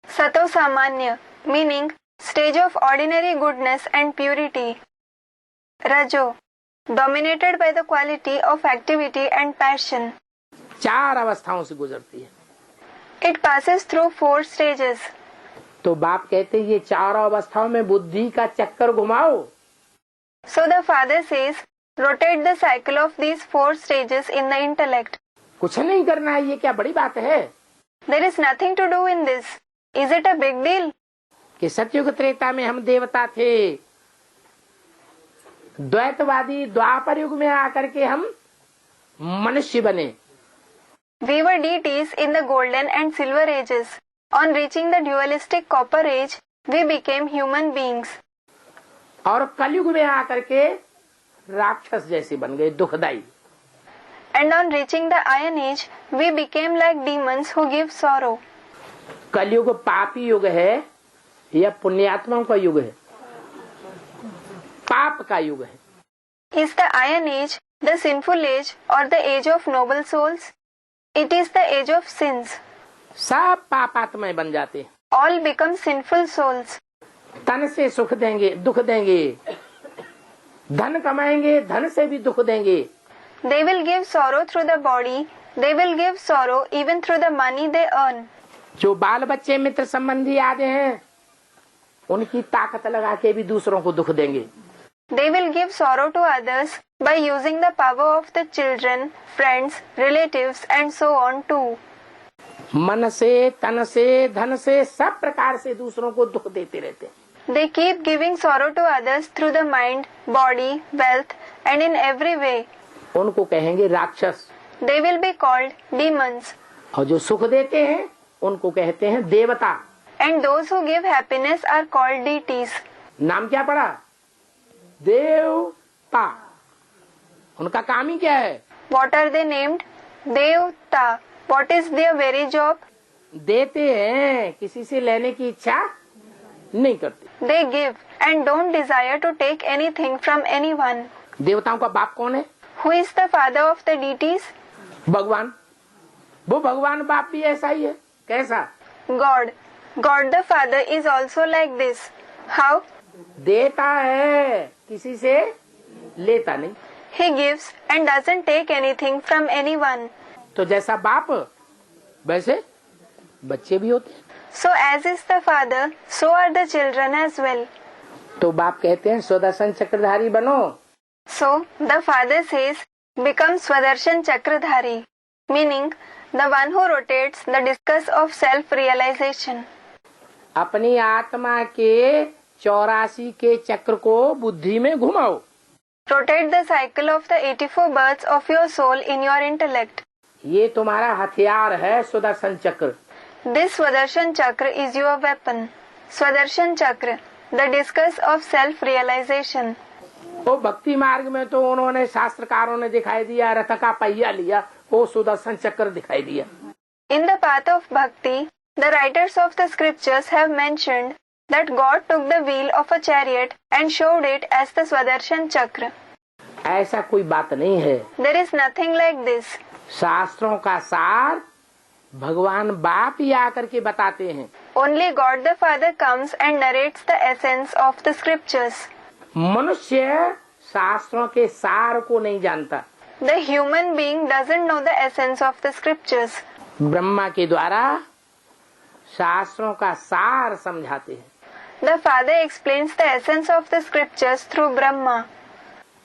Sato Samanya, meaning stage of ordinary goodness and purity. Rajo, dominated by the quality of activity and passion. 4 अवस्थाओं से गुजरती है। It passes through 4 stages. तो बाप कहते ये 4 अवस्थाओं में बुद्धि का चक्कर घुमाओ। So the father says, rotate the cycle of these 4 stages in the intellect. कुछ नहीं करना है, ये क्या बड़ी बात है? There is nothing to do in this. Is it a big deal? कि सतयुग त्रेता में हम देवता थे, द्वैतवादी द्वापर युग में आकर के हम मनुष्य बने। We were deities in the golden and silver ages. On reaching the dualistic copper age, we became human beings. और कलयुग में आकर के राक्षस जैसे बन गए, दुखदाई। And on reaching the iron age, we became like demons who give sorrow. कलयुग पापी युग है या पुण्यात्माओं का युग है? पाप का युग है। Is the iron age the sinful age or the age of noble souls? It is the age of sins. सब पापात्माएं बन जाते हैं। All become sinful souls. तन से सुख देंगे, दुख देंगे, धन कमाएंगे, धन से भी दुख देंगे। They will give sorrow through the body. They will give sorrow even through the money they earn. जो बाल बच्चे मित्र संबंधी आते हैं, उनकी ताकत लगा के भी दूसरों को दुख देंगे। They will give sorrow to others by using the power of the children, friends, relatives and so on too. मन से, तन से, धन से, सब प्रकार से दूसरों को दुख देते रहते हैं। They keep giving sorrow to others through the mind, body, wealth and in every way. उनको कहेंगे राक्षस। They will be called demons. और जो सुख देते हैं उनको कहते हैं देवता। And those who give happiness are called deities. नाम क्या पड़ा? देवता। उनका काम ही क्या है? What are they named? Devta. What is their very job? देते हैं, किसी से लेने की इच्छा नहीं करते। They give and don't desire to take anything from anyone. देवताओं का बाप कौन है? Who is the father of the deities? भगवान। वो भगवान बाप भी ऐसा ही है। कैसा? God. God the Father is also like this. How? देता है, किसी से लेता नहीं। He gives and doesn't take anything from anyone. तो जैसा बाप वैसे बच्चे भी होते हैं। So as is the father, so are the children as well. तो बाप कहते हैं स्वदर्शन चक्रधारी बनो। So the father says, become Swadershan Chakradhari, meaning the one who rotates the discus of self-realization. अपनी आत्मा के 84 के चक्र को बुद्धि में घुमाओ। Rotate the cycle of the 84 births of your soul in your intellect. ये तुम्हारा हथियार है सुदर्शन चक्र। This Swadershan Chakra is your weapon. Swadershan Chakra, the discus of self-realization. वो भक्ति मार्ग में तो उन्होंने शास्त्रकारों ने दिखाई दिया, रथ का पहिया लिया, वो सुदर्शन चक्र दिखाई दिया। In the path of bhakti, the writers of the scriptures have mentioned that God took the wheel of a chariot and showed it as the Swadershan Chakra. ऐसा कोई बात नहीं है। There is nothing like this. शास्त्रों का सार भगवान बाप ही आकर के बताते हैं। Only God the Father comes and narrates the essence of the scriptures. मनुष्य शास्त्रों के सार को नहीं जानता। The human being doesn't know the essence of the scriptures. Brahma के द्वारा शास्त्रों का सार समझाते हैं। The Father explains the essence of the scriptures through Brahma.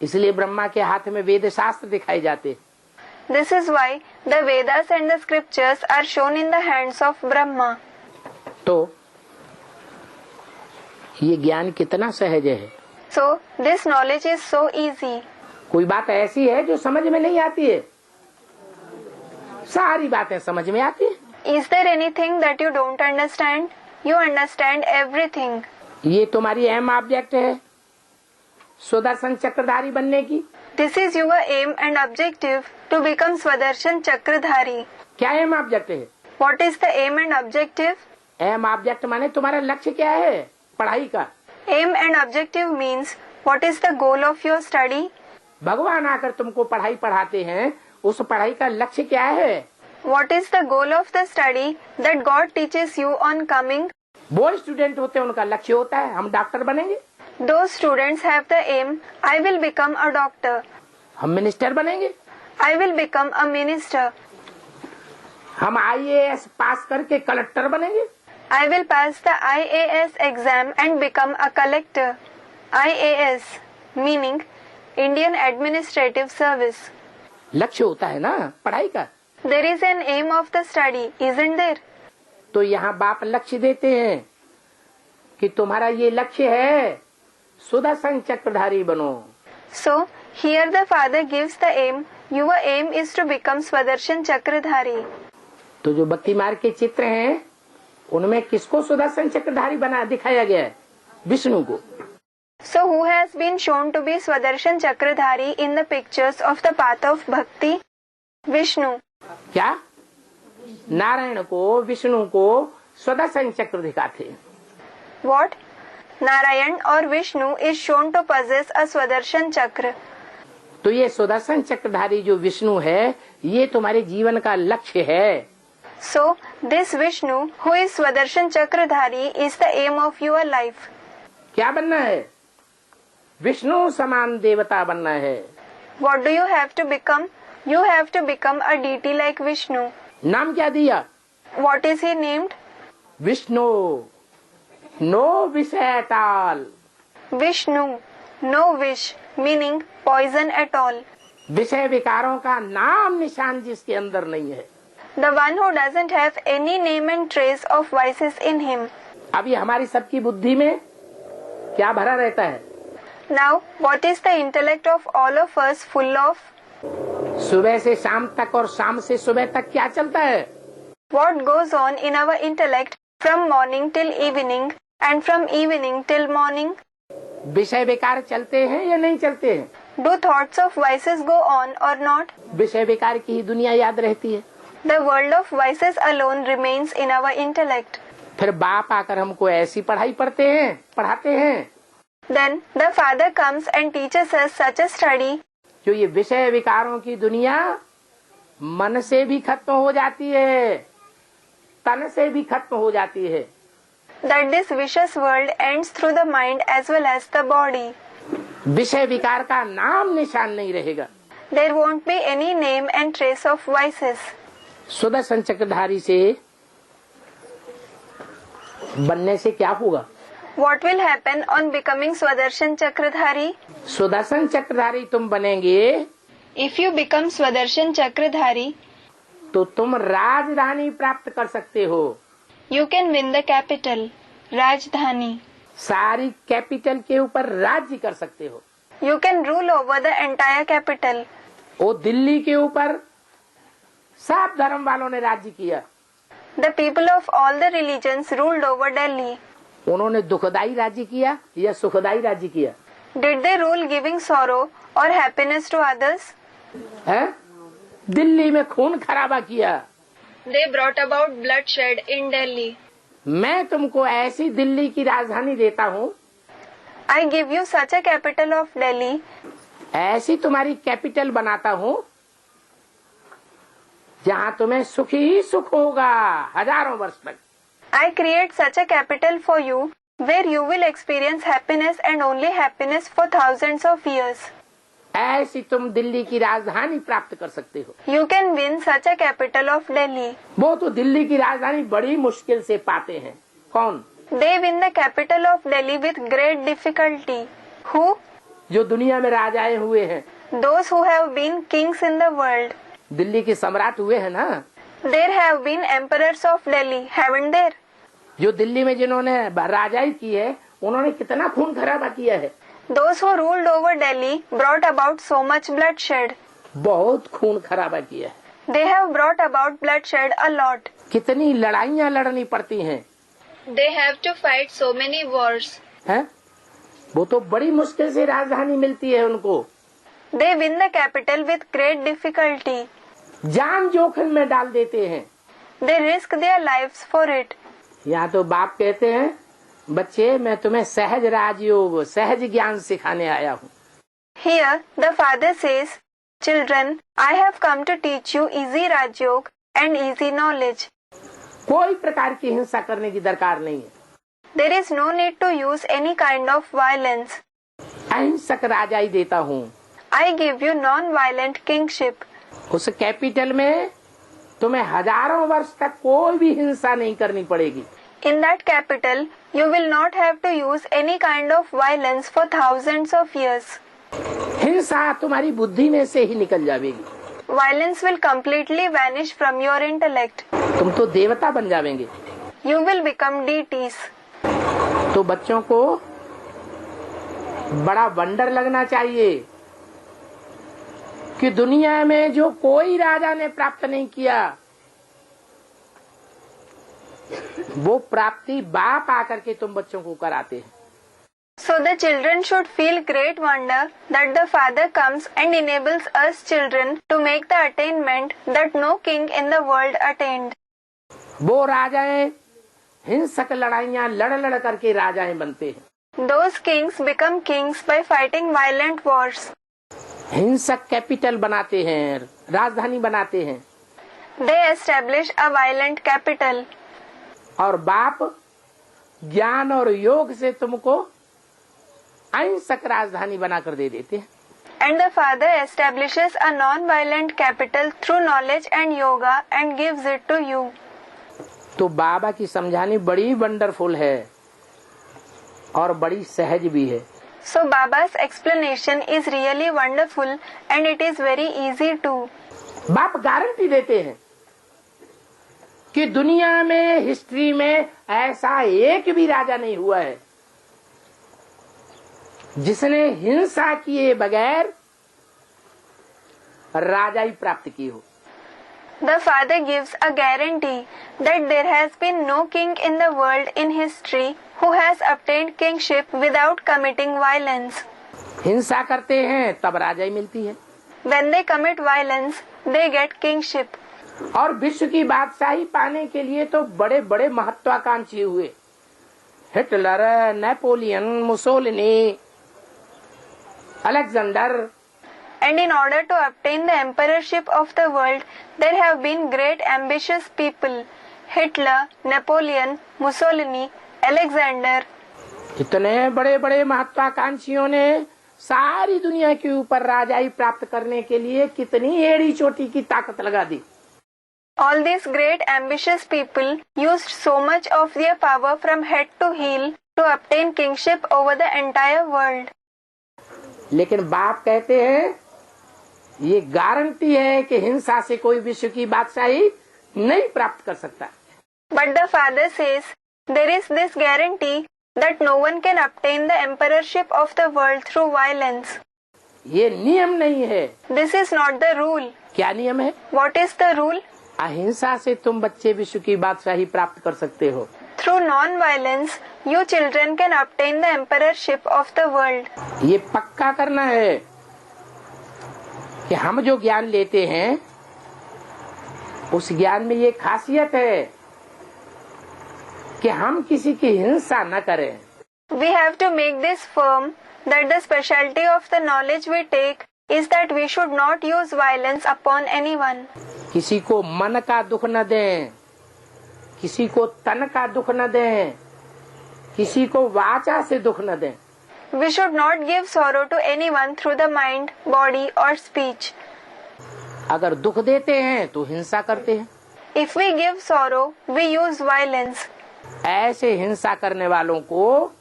इसलिए ब्रह्मा के हाथ में वेद शास्त्र दिखाए जाते। This is why the Vedas and the scriptures are shown in the hands of Brahma. तो ये ज्ञान कितना सहज है। So this knowledge is so easy. कोई बात ऐसी है जो समझ में नहीं आती है? सारी बातें समझ में आती है। Is there anything that you don't understand? You understand everything. ये तुम्हारी अहम ऑब्जेक्ट है सुदर्शन चक्रधारी बनने की। This is your aim and objective to become Swadershan Chakradhari. क्या अहम ऑब्जेक्ट है? What is the aim and objective? अहम ऑब्जेक्ट माने तुम्हारा लक्ष्य क्या है पढ़ाई का? Aim and objective means what is the goal of your study? भगवान आकर तुमको पढ़ाई पढ़ाते हैं, उस पढ़ाई का लक्ष्य क्या है? What is the goal of the study that God teaches you on coming? वो स्टूडेंट होते हैं उनका लक्ष्य होता है हम डॉक्टर बनेंगे, Those students have the aim, I will become a doctor, हम मिनिस्टर बनेंगे, I will become a minister, हम IAS पास करके कलेक्टर बनेंगे, I will pass the IAS exam and become a collector. IAS meaning Indian Administrative Service. लक्ष्य होता है ना पढ़ाई का। There is an aim of the study, isn't there? तो यहाँ बाप लक्ष्य देते हैं कि तुम्हारा ये लक्ष्य है सुदर्शन चक्रधारी बनो। So here the father gives the aim. Your aim is to become Swadarsan Chakradhari. तो जो भक्ति मार्ग के चित्र हैं उनमें किसको सुदर्शन चक्रधारी बना दिखाया गया है? विष्णु को। So who has been shown to be Swadarsan Chakradhari in the pictures of the path of bhakti? Vishnu. क्या? नारायण को विष्णु को सुदर्शन चक्र दिखाते। What? Narayan or Vishnu is shown to possess a Swadarsan Chakra. तो ये सुदर्शन चक्रधारी जो विष्णु है ये तुम्हारे जीवन का लक्ष्य है। So this Vishnu who is Swadarsan Chakradhari is the aim of your life. क्या बनना है? विष्णु समान देवता बनना है। What do you have to become? You have to become a deity like Vishnu. नाम क्या दिया? What is he named? Vishnu. No wish at all. Vishnu. No wish meaning poison at all. विषय विकारों का नाम निशान जिसके अंदर नहीं है। The one who doesn't have any name and trace of vices in him. अभी हमारी सबकी बुद्धि में क्या भरा रहता है? Now, what is the intellect of all of us full of? सुबह से शाम तक और शाम से सुबह तक क्या चलता है? What goes on in our intellect from morning till evening and from evening till morning? विषय विकार चलते हैं या नहीं चलते हैं? Do thoughts of vices go on or not? विषय विकार की ही दुनिया याद रहती है। The world of vices alone remains in our intellect. फिर बाप आकर हमको ऐसी पढ़ाई पढ़ाते हैं Then the father comes and teaches us such a study जो ये विषय विकारों की दुनिया मन से भी खत्म हो जाती है, तन से भी खत्म हो जाती है। that this vicious world ends through the mind as well as the body. विषय विकार का नाम निशान नहीं रहेगा। There won't be any name and trace of vices. Sudarshan चक्रधारी से बनने से क्या होगा? What will happen on becoming Swadarsan Chakradhari? Sudarshan चक्रधारी तुम बनेंगे If you become Swadarsan Chakradhari, तो तुम राजधानी प्राप्त कर सकते हो। you can win the capital, Rajdhani. सारी कैपिटल के ऊपर राज्य कर सकते हो। You can rule over the entire capital. वो दिल्ली के ऊपर सब धर्म वालों ने राज्य किया। The people of all the religions ruled over Delhi. उन्होंने दुखदाई राज्य किया या सुखदाई राज्य किया? Did they rule giving sorrow or happiness to others? है? दिल्ली में खून खराबा किया। They brought about bloodshed in Delhi. मैं तुमको ऐसी दिल्ली की राजधानी देता हूँ, I give you such a capital of Delhi. ऐसी तुम्हारी कैपिटल बनाता हूँ जहाँ तुम्हें सुख ही सुख होगा हजारों वर्ष तक। I create such a capital for you where you will experience happiness and only happiness for thousands of years. ऐसी तुम दिल्ली की राजधानी प्राप्त कर सकते हो। You can win such a capital of Delhi. वो तो दिल्ली की राजधानी बड़ी मुश्किल से पाते हैं। कौन? They win the capital of Delhi with great difficulty. Who? जो दुनिया में राजाए हुए हैं। Those who have been kings in the world. Delhi के सम्राट हुए हैं ना। There have been emperors of Delhi, haven't there? जो दिल्ली में जिन्होंने राजाई की है उन्होंने कितना खून खराबा किया है। Those who ruled over Delhi brought about so much bloodshed. बहुत खून खराबा किया है। They have brought about bloodshed a lot. कितनी लड़ाइयाँ लड़नी पड़ती हैं। They have to fight so many wars. हैं? वो तो बड़ी मुश्किल से राजधानी मिलती है उनको। They win the capital with great difficulty. जान जोखिम में डाल देते हैं। They risk their lives for it. यहाँ तो बाप कहते हैं बच्चे मैं तुम्हें सहज राजयोग सहज ज्ञान सिखाने आया हूँ। Here the father says, children, I have come to teach you easy Raj Yoga and easy knowledge. कोई प्रकार की हिंसा करने की दरकार नहीं है। there is no need to use any kind of violence. अहिंसक राजाई देता हूँ। I give you non-violent kingship. उस कैपिटल में तुम्हें हजारों वर्ष तक कोई भी हिंसा नहीं करनी पड़ेगी। In that capital, you will not have to use any kind of violence for thousands of years. हिंसा तुम्हारी बुद्धि में से ही निकल जाएगी। Violence will completely vanish from your intellect. तुम तो देवता बन जाएंगे। You will become deities. तो बच्चों को बड़ा वंडर लगना चाहिए कि दुनिया में जो कोई राजा ने प्राप्त नहीं किया, वो प्राप्ति बाप आकर के तुम बच्चों को कराते हैं। So the children should feel great wonder that the Father comes and enables us children to make the attainment that no king in the world attained. वो राजाएं हिंसक लड़ाइयां लड़ करके राजाएं बनते हैं। Those kings become kings by fighting violent wars. हिंसक capital बनाते हैं, राजधानी बनाते हैं। They establish a violent capital. और बाप ज्ञान और योग से तुमको अहिंसक राजधानी बनाकर दे देते हैं। And the Father establishes a non-violent capital through knowledge and yoga and gives it to you. तो बाबा की समझानी बड़ी वंडरफुल है और बड़ी सहज भी है। So Baba's explanation is really wonderful and it is very easy too. बाप गारंटी देते हैं कि दुनिया में हिस्ट्री में ऐसा एक भी राजा नहीं हुआ है जिसने हिंसा किए बगैर राजाई प्राप्त की हो। The Father gives a guarantee that there has been no king in the world in history who has obtained kingship without committing violence. हिंसा करते हैं तब राजाई मिलती है। When they commit violence, they get kingship. और विश्व की बादशाही पाने के लिए तो बड़े बड़े महत्वाकांक्षी हुए, Hitler, Napoleon, Mussolini, Alexander. And in order to obtain the emperorship of the world, there have been great ambitious people. Hitler, Napoleon, Mussolini, Alexander. इतने बड़े बड़े महत्वाकांक्षियों ने सारी दुनिया के ऊपर राजाई प्राप्त करने के लिए कितनी एड़ी चोटी की ताकत लगा दी। All these great ambitious people used so much of their power from head to heel to obtain kingship over the entire world. लेकिन बाप कहते हैं ये गारंटी है कि हिंसा से कोई विश्व की बादशाही नहीं प्राप्त कर सकता। But the Father says there is this guarantee that no one can obtain the emperorship of the world through violence. ये नियम नहीं है। This is not the rule. क्या नियम है? What is the rule? अहिंसा से तुम बच्चे विश्व की बादशाही प्राप्त कर सकते हो। Through non-violence, you children can obtain the emperorship of the world. ये पक्का करना है कि हम जो ज्ञान लेते हैं उस ज्ञान में ये खासियत है कि हम किसी की हिंसा न करें। We have to make this firm that the specialty of the knowledge we take is that we should not use violence upon anyone. किसी को मन का दुख न दें, किसी को तन का दुख न दें, किसी को वाचा से दुख न दें। We should not give sorrow to anyone through the mind, body or speech. अगर दुख देते हैं तो हिंसा करते हैं। If we give sorrow, we use violence. ऐसे हिंसा करने वालों को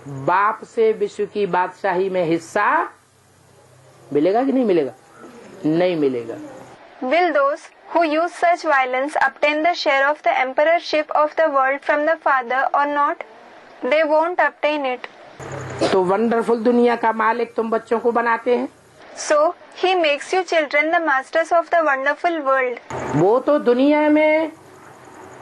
बाप से विश्व की बादशाही में हिस्सा मिलेगा कि नहीं मिलेगा? नहीं मिलेगा। Will those who use such violence obtain the share of the emperorship of the world from the Father or not? They won't obtain it. तो वंडरफुल दुनिया का मालिक तुम बच्चों को बनाते हैं। So, he makes you children the masters of the wonderful world. वो तो दुनिया में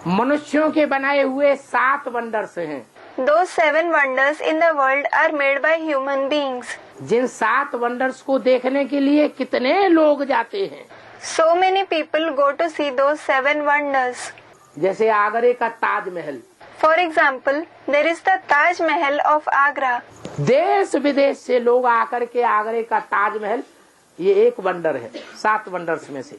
मनुष्यों के बनाए हुए 7 वंडर्स हैं। Those 7 wonders in the world are made by human beings. जिन 7 वंडर्स को देखने के लिए कितने लोग जाते हैं। So many people go to see those 7 wonders. जैसे आगरे का Taj Mahal. For example, there is the Taj Mahal of Agra. देश विदेश से लोग आकर के आगरे का ताजमहल, ये एक वंडर है 7 वंडर्स में से।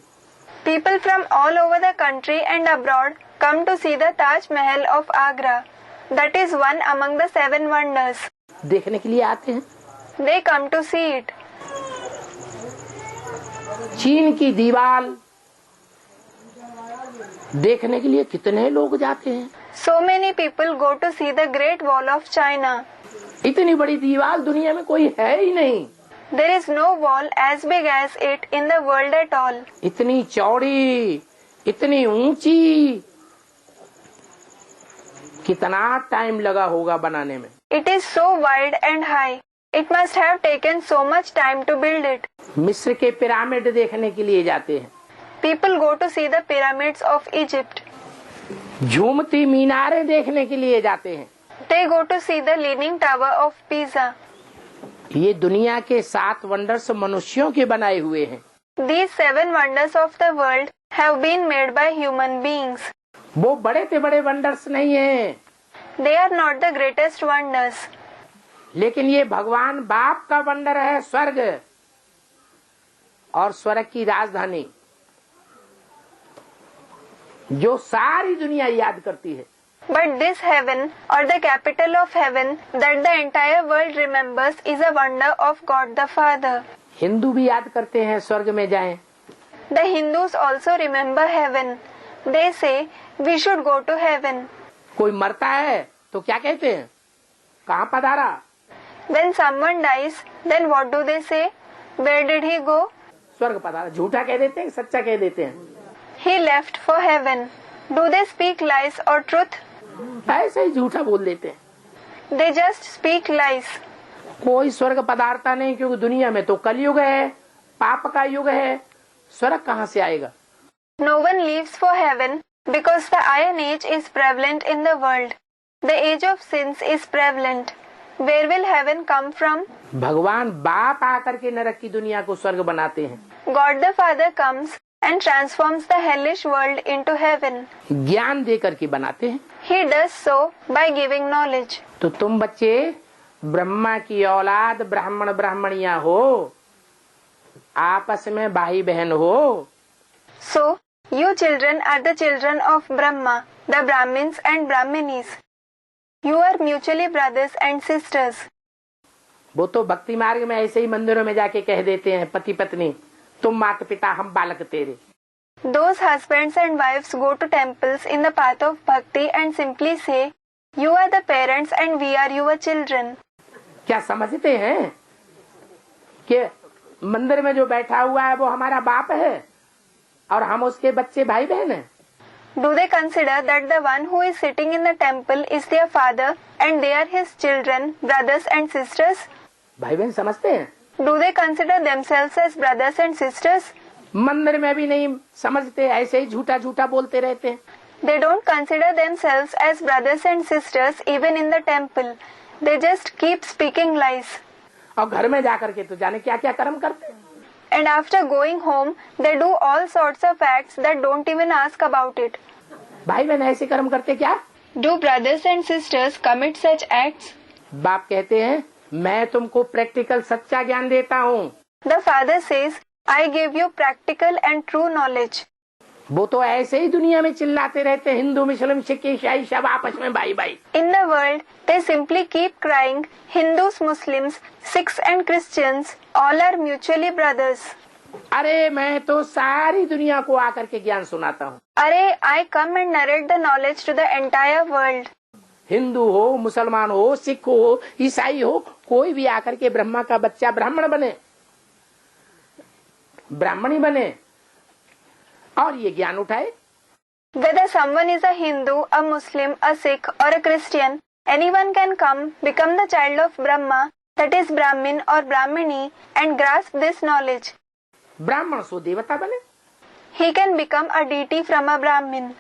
People from all over the country and abroad come to see the Taj Mahal of Agra. That is one among the 7 wonders. देखने के लिए आते हैं। They come to see it. चीन की दीवार देखने के लिए कितने लोग जाते हैं। So many people go to see the Great Wall of China. इतनी बड़ी दीवार दुनिया में कोई है ही नहीं। There is no wall as big as it in the world at all. इतनी चौड़ी, इतनी ऊंची, कितना टाइम लगा होगा बनाने में। It is so wide and high. It must have taken so much time to build it. मिस्र के पिरामिड देखने के लिए जाते हैं। People go to see the pyramids of Egypt. झूमती मीनारें देखने के लिए जाते हैं। They go to see the Leaning Tower of Pisa. ये दुनिया के 7 वंडर्स मनुष्यों के बनाए हुए हैं। These 7 wonders of the world have been made by human beings. वो बड़े से बड़े वंडर्स नहीं हैं, They are not the greatest wonders. लेकिन ये भगवान बाप का वंडर है, स्वर्ग और स्वर्ग की राजधानी जो सारी दुनिया याद करती है। But this heaven or the capital of heaven that the entire world remembers is a wonder of God the Father. Hindu भी याद करते हैं स्वर्ग में जाएं। The Hindus also remember heaven. They say we should go to heaven. कोई मरता है तो क्या कहते हैं, कहाँ पधारा? When someone dies, then what do they say? Where did he go? स्वर्ग पधारा। झूठा कह देते हैं, सच्चा कह देते हैं? He left for heaven. Do they speak lies or truth? ऐसे ही झूठा बोल देते हैं। They just speak lies. कोई स्वर्ग पधारता नहीं, क्योंकि दुनिया में तो कलयुग है, पाप का युग है। स्वर्ग कहाँ से आएगा? No one leaves for heaven because the Iron Age is prevalent in the world. The age of sins is prevalent. Where will heaven come from? भगवान बाप आकर के नरक की दुनिया को स्वर्ग बनाते हैं। God the Father comes and transforms the hellish world into heaven. ज्ञान दे करके बनाते हैं। He does so by giving knowledge. तो तुम बच्चे ब्रह्मा की औलाद, ब्राह्मण ब्राह्मणियां हो, आपस में भाई बहन हो। So, you children are the children of Brahma, the Brahmins and Brahminis. You are mutually brothers and sisters. वो तो भक्ति मार्ग में ऐसे ही मंदिरों में जाके कह देते हैं, पति पत्नी तुम माता पिता हम बालक तेरे। Those husbands and wives go to temples in the path of bhakti and simply say, you are the parents and we are your children. क्या समझते हैं कि मंदिर में जो बैठा हुआ है वो हमारा बाप है और हम उसके बच्चे भाई बहन हैं? Do they consider that the one who is sitting in the temple is their father and they are his children, brothers and sisters? भाई बहन समझते हैं? Do they consider themselves as brothers and sisters? मंदिर में भी नहीं समझते, ऐसे ही झूठा झूठा बोलते रहते हैं। They don't consider themselves as brothers and sisters even in the temple. They just keep speaking lies. और घर में जाकर के तो जाने क्या क्या कर्म करते हैं। And after going home, they do all sorts of acts that don't even ask about it. भाई बहन ऐसे कर्म करते क्या? Do brothers and sisters commit such acts? बाप कहते हैं मैं तुमको प्रैक्टिकल सच्चा ज्ञान देता हूँ। The father says, I give you practical and true knowledge. वो तो ऐसे ही दुनिया में चिल्लाते रहते हैं, हिंदू मुस्लिम सिख ईसाई सब आपस में भाई भाई। In the world, they simply keep crying, Hindus, Muslims, Sikhs and Christians, all are mutually brothers. अरे मैं तो सारी दुनिया को आकर के ज्ञान सुनाता हूँ। अरे I come and narrate the knowledge to the entire world. Hindu हो, मुसलमान हो, सिख हो, ईसाई हो, कोई भी आकर के ब्रह्मा का बच्चा ब्राह्मण बने, ब्राह्मणी बने और ये ज्ञान उठाए। Whether someone is a Hindu, a Muslim, a Sikh or a Christian, anyone can come, become the child of Brahma, that is Brahmin or Brahmini, and grasp this knowledge. ब्राह्मण सो देवता बने। He can become a deity from a Brahmin.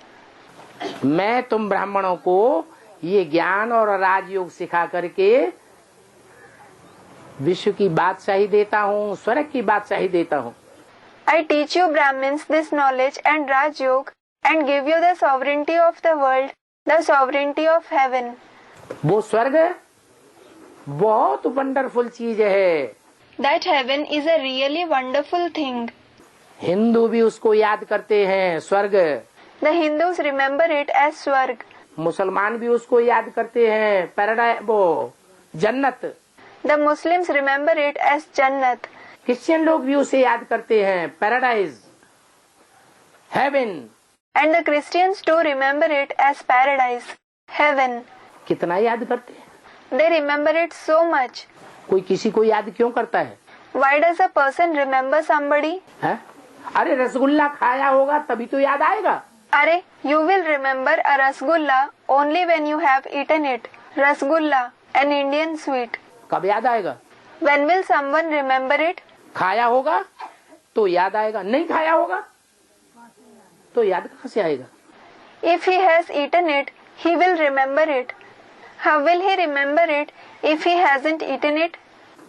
मैं तुम ब्राह्मणों को ये ज्ञान और राजयोग सिखा करके विश्व की बादशाही देता हूँ, स्वर्ग की बादशाही देता हूँ। I teach you Brahmins this knowledge and Raj Yoga and give you the sovereignty of the world, the sovereignty of heaven. वो स्वर्ग बहुत वंडरफुल चीज है। That heaven is a really wonderful thing. Hindu भी उसको याद करते हैं, स्वर्ग। The Hindus remember it as Swarg. मुसलमान भी उसको याद करते हैं पैराडाइज, वो जन्नत। The Muslims remember it as Jannat. Christian लोग भी उसे याद करते हैं paradise, heaven. And the Christians too remember it as paradise, heaven. कितना याद करते हैं? They remember it so much. कोई किसी को याद क्यों करता है? Why does a person remember somebody? है? अरे रसगुल्ला खाया होगा तभी तो याद आएगा। Are, you will remember a rasgulla only when you have eaten it. Rasgulla, an Indian sweet. कब याद आएगा? When will someone remember it? खाया होगा तो याद आएगा, नहीं खाया होगा तो याद कहाँ से आएगा? If he has eaten it, he will remember it. How will he remember it if he hasn't eaten it?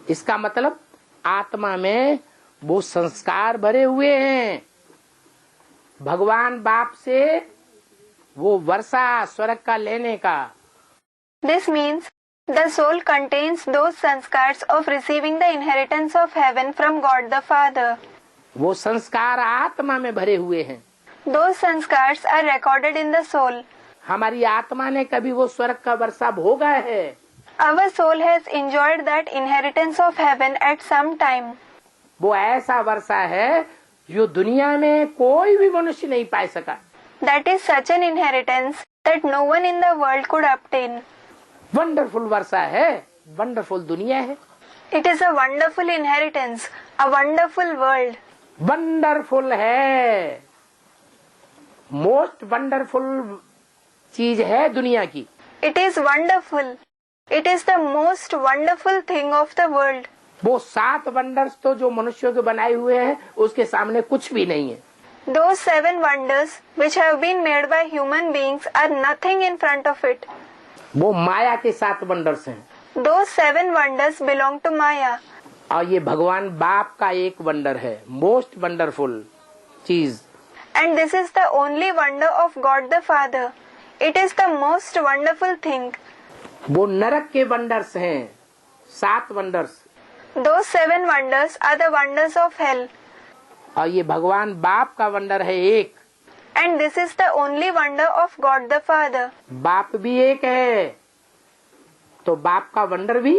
इसका मतलब आत्मा में वो संस्कार भरे हुए हैं। भगवान बाप से वो वर्षा स्वर्ग का लेने का। This means the soul contains those sanskars of receiving the inheritance of heaven from God the Father. वो संस्कार आत्मा में भरे हुए हैं। Those sanskars are recorded in the soul. हमारी आत्मा ने कभी वो स्वर्ग का वर्षा भोगा है। Our soul has enjoyed that inheritance of heaven at some time. वो ऐसा वर्षा है जो दुनिया में कोई भी मनुष्य नहीं पा सका। That is such an inheritance that no one in the world could obtain. Wonderful वर्षा है, वंडरफुल दुनिया है। It is a wonderful inheritance, a wonderful world. Wonderful है, मोस्ट वंडरफुल चीज है दुनिया की। It is wonderful. It is the most wonderful thing of the world. वो 7 वंडर्स तो जो मनुष्यों के बनाए हुए हैं उसके सामने कुछ भी नहीं है। Those 7 wonders which have been made by human beings are nothing in front of it. वो माया के 7 वंडर्स हैं। Those 7 wonders belong to Maya. और ये भगवान बाप का एक वंडर है, मोस्ट वंडरफुल चीज। And this is the only wonder of God the Father. It is the most wonderful thing. वो नरक के वंडर्स हैं, 7 wonders. Those 7 wonders are the wonders of hell. और ये भगवान बाप का वंडर है एक। And this is the only wonder of God the Father. बाप भी एक है तो बाप का वंडर भी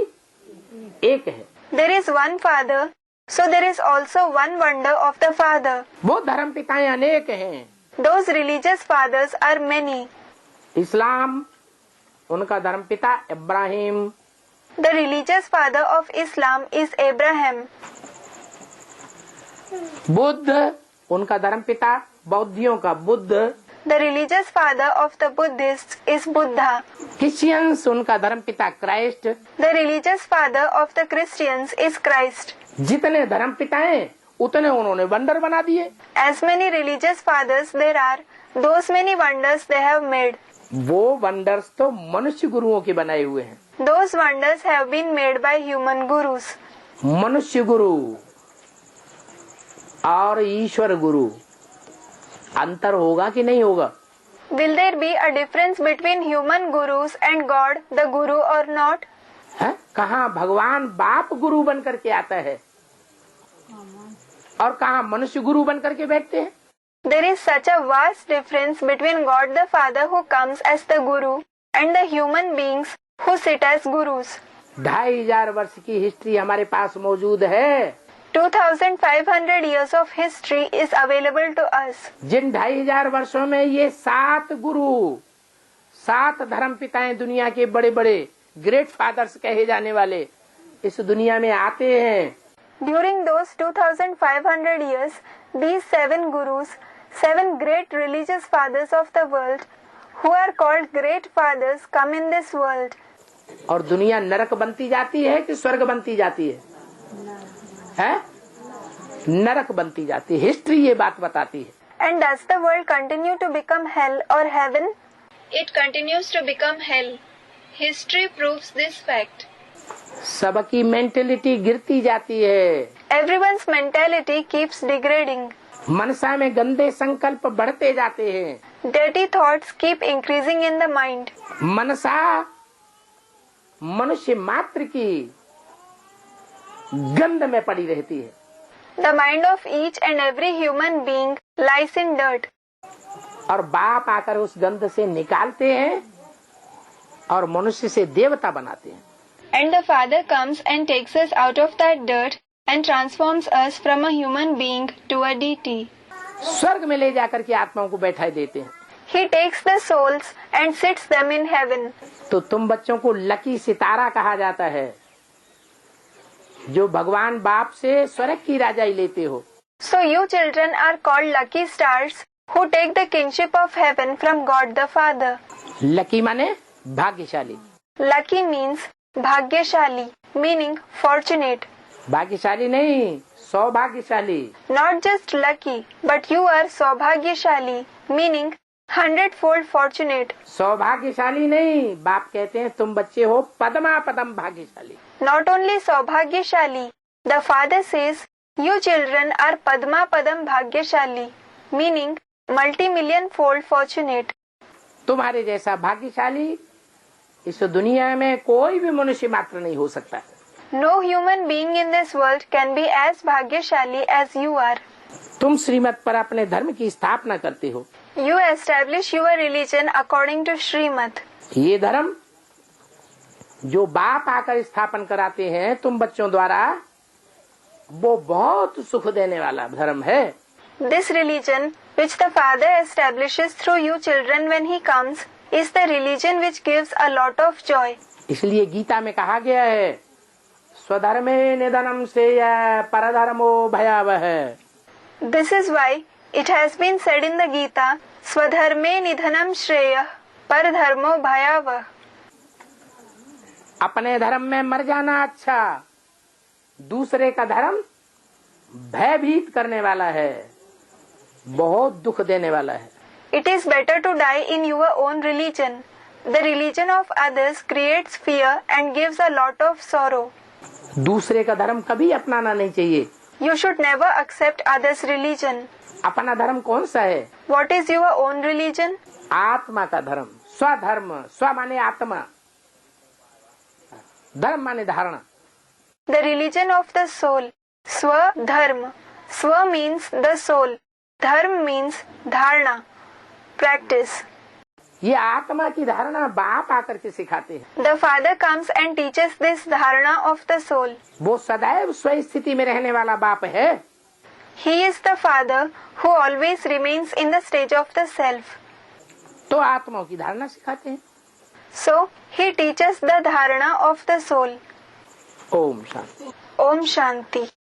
एक है। There is one Father, so there is also one wonder of the Father. वो धर्म पिताएं अनेक हैं। Those religious fathers are many. इस्लाम, उनका धर्म पिता Ibrahim. The religious father of Islam is Abraham. Buddha, उनका धर्म पिता बौद्धियों का Buddha. The religious father of the Buddhists is Buddha. Christians, उनका धर्म पिता Christ. The religious father of the Christians is Christ. जितने धर्म पिताएं उतने उन्होंने वंडर बना दिए। As many religious fathers there are, those many wonders they have made. वो वंडर्स तो मनुष्य गुरुओं के बनाए हुए हैं। Those wonders have been made by human gurus. मनुष्य गुरु और ईश्वर गुरु अंतर होगा कि नहीं होगा? Will there be a difference between human gurus and God, the Guru, or not? है? कहाँ भगवान बाप गुरु बन करके आता है और कहाँ मनुष्य गुरु बन करके बैठते हैं। There is such a vast difference between God the Father who comes as the Guru and the human beings who sit as gurus. 2500 वर्ष की हिस्ट्री हमारे पास मौजूद है। 2500 years of history is available to us. जिन 2500 वर्षों में ये 7 गुरु, 7 धर्म पिताएं दुनिया के बड़े बड़े ग्रेट फादर्स कहे जाने वाले इस दुनिया में आते हैं। During those 2500 years, these 7 gurus, 7 great religious fathers of the world, who are called great fathers, come in this world. और दुनिया नरक बनती जाती है कि स्वर्ग बनती जाती है? है? नरक बनती जाती है। हिस्ट्री ये बात बताती है। And does the world continue to become hell or heaven? It continues to become hell. History proves this fact. सबकी मेंटेलिटी गिरती जाती है। Everyone's mentality keeps degrading. मनसा में गंदे संकल्प बढ़ते जाते हैं। Dirty thoughts keep increasing in the mind. मनसा मनुष्य मात्र की गंध में पड़ी रहती है। The mind of each and every human being lies in dirt. और बाप आकर उस गंध से निकालते हैं और मनुष्य से देवता बनाते हैं। And the Father comes and takes us out of that dirt and transforms us from a human being to a deity. स्वर्ग में ले जाकर के आत्माओं को बैठाई देते हैं। He takes the souls and sits them in heaven. तो तुम बच्चों को लकी सितारा कहा जाता है, जो भगवान बाप से स्वर्ग की राजाई लेते हो। So you children are called lucky stars who take the kingship of heaven from God the Father. Lucky माने भाग्यशाली। Lucky means bhagyashali, meaning fortunate. भाग्यशाली नहीं, सौभाग्यशाली। Not just lucky, but you are saubhagyashali, meaning 100-fold fortunate. सौभाग्यशाली नहीं, बाप कहते हैं तुम बच्चे हो पद्मा पदम भाग्यशाली। Not only saubhagyashali, the Father says you children are padma padam bhagyashali, meaning multi-million-fold fortunate. तुम्हारे जैसा भाग्यशाली इस दुनिया में कोई भी मनुष्य मात्र नहीं हो सकता। No human being in this world can be as bhagyashali as you are. तुम श्रीमत पर अपने धर्म की स्थापना करते हो। You establish your religion according to Srimad. ये धर्म जो बाप आकर स्थापन कराते हैं तुम बच्चों द्वारा, वो बहुत सुख देने वाला धर्म है। This religion, which the Father establishes through you children when He comes, is the religion which gives a lot of joy. इसलिए गीता में कहा गया है, स्वधर्मे निधनम श्रेय परधर्मो भयावह। This is why it has been said in the Gita, Swadharme nidhanam shreya paradharmo bhayavah. अपने धर्म में मर जाना अच्छा, दूसरे का धर्म भयभीत करने वाला है, बहुत दुख देने वाला है। It is better to die in your own religion. The religion of others creates fear and gives a lot of sorrow. दूसरे का धर्म कभी अपनाना नहीं चाहिए। You should never accept others' religion. अपना धर्म कौन सा है? What is your own religion? आत्मा का धर्म, स्वधर्म। स्व माने आत्मा, धर्म माने धारणा। The religion of the soul. Swa dharma. Swa means the soul. Dharma means dharana, practice. ये आत्मा की धारणा बाप आकर के सिखाते हैं। The Father comes and teaches this dharana of the soul. वो सदैव स्व स्थिति में रहने वाला बाप है। He is the Father who always remains in the stage of the self. तो आत्माओं की धारणा सिखाते हैं। So he teaches the dharana of the soul. Om Shanti. Om Shanti.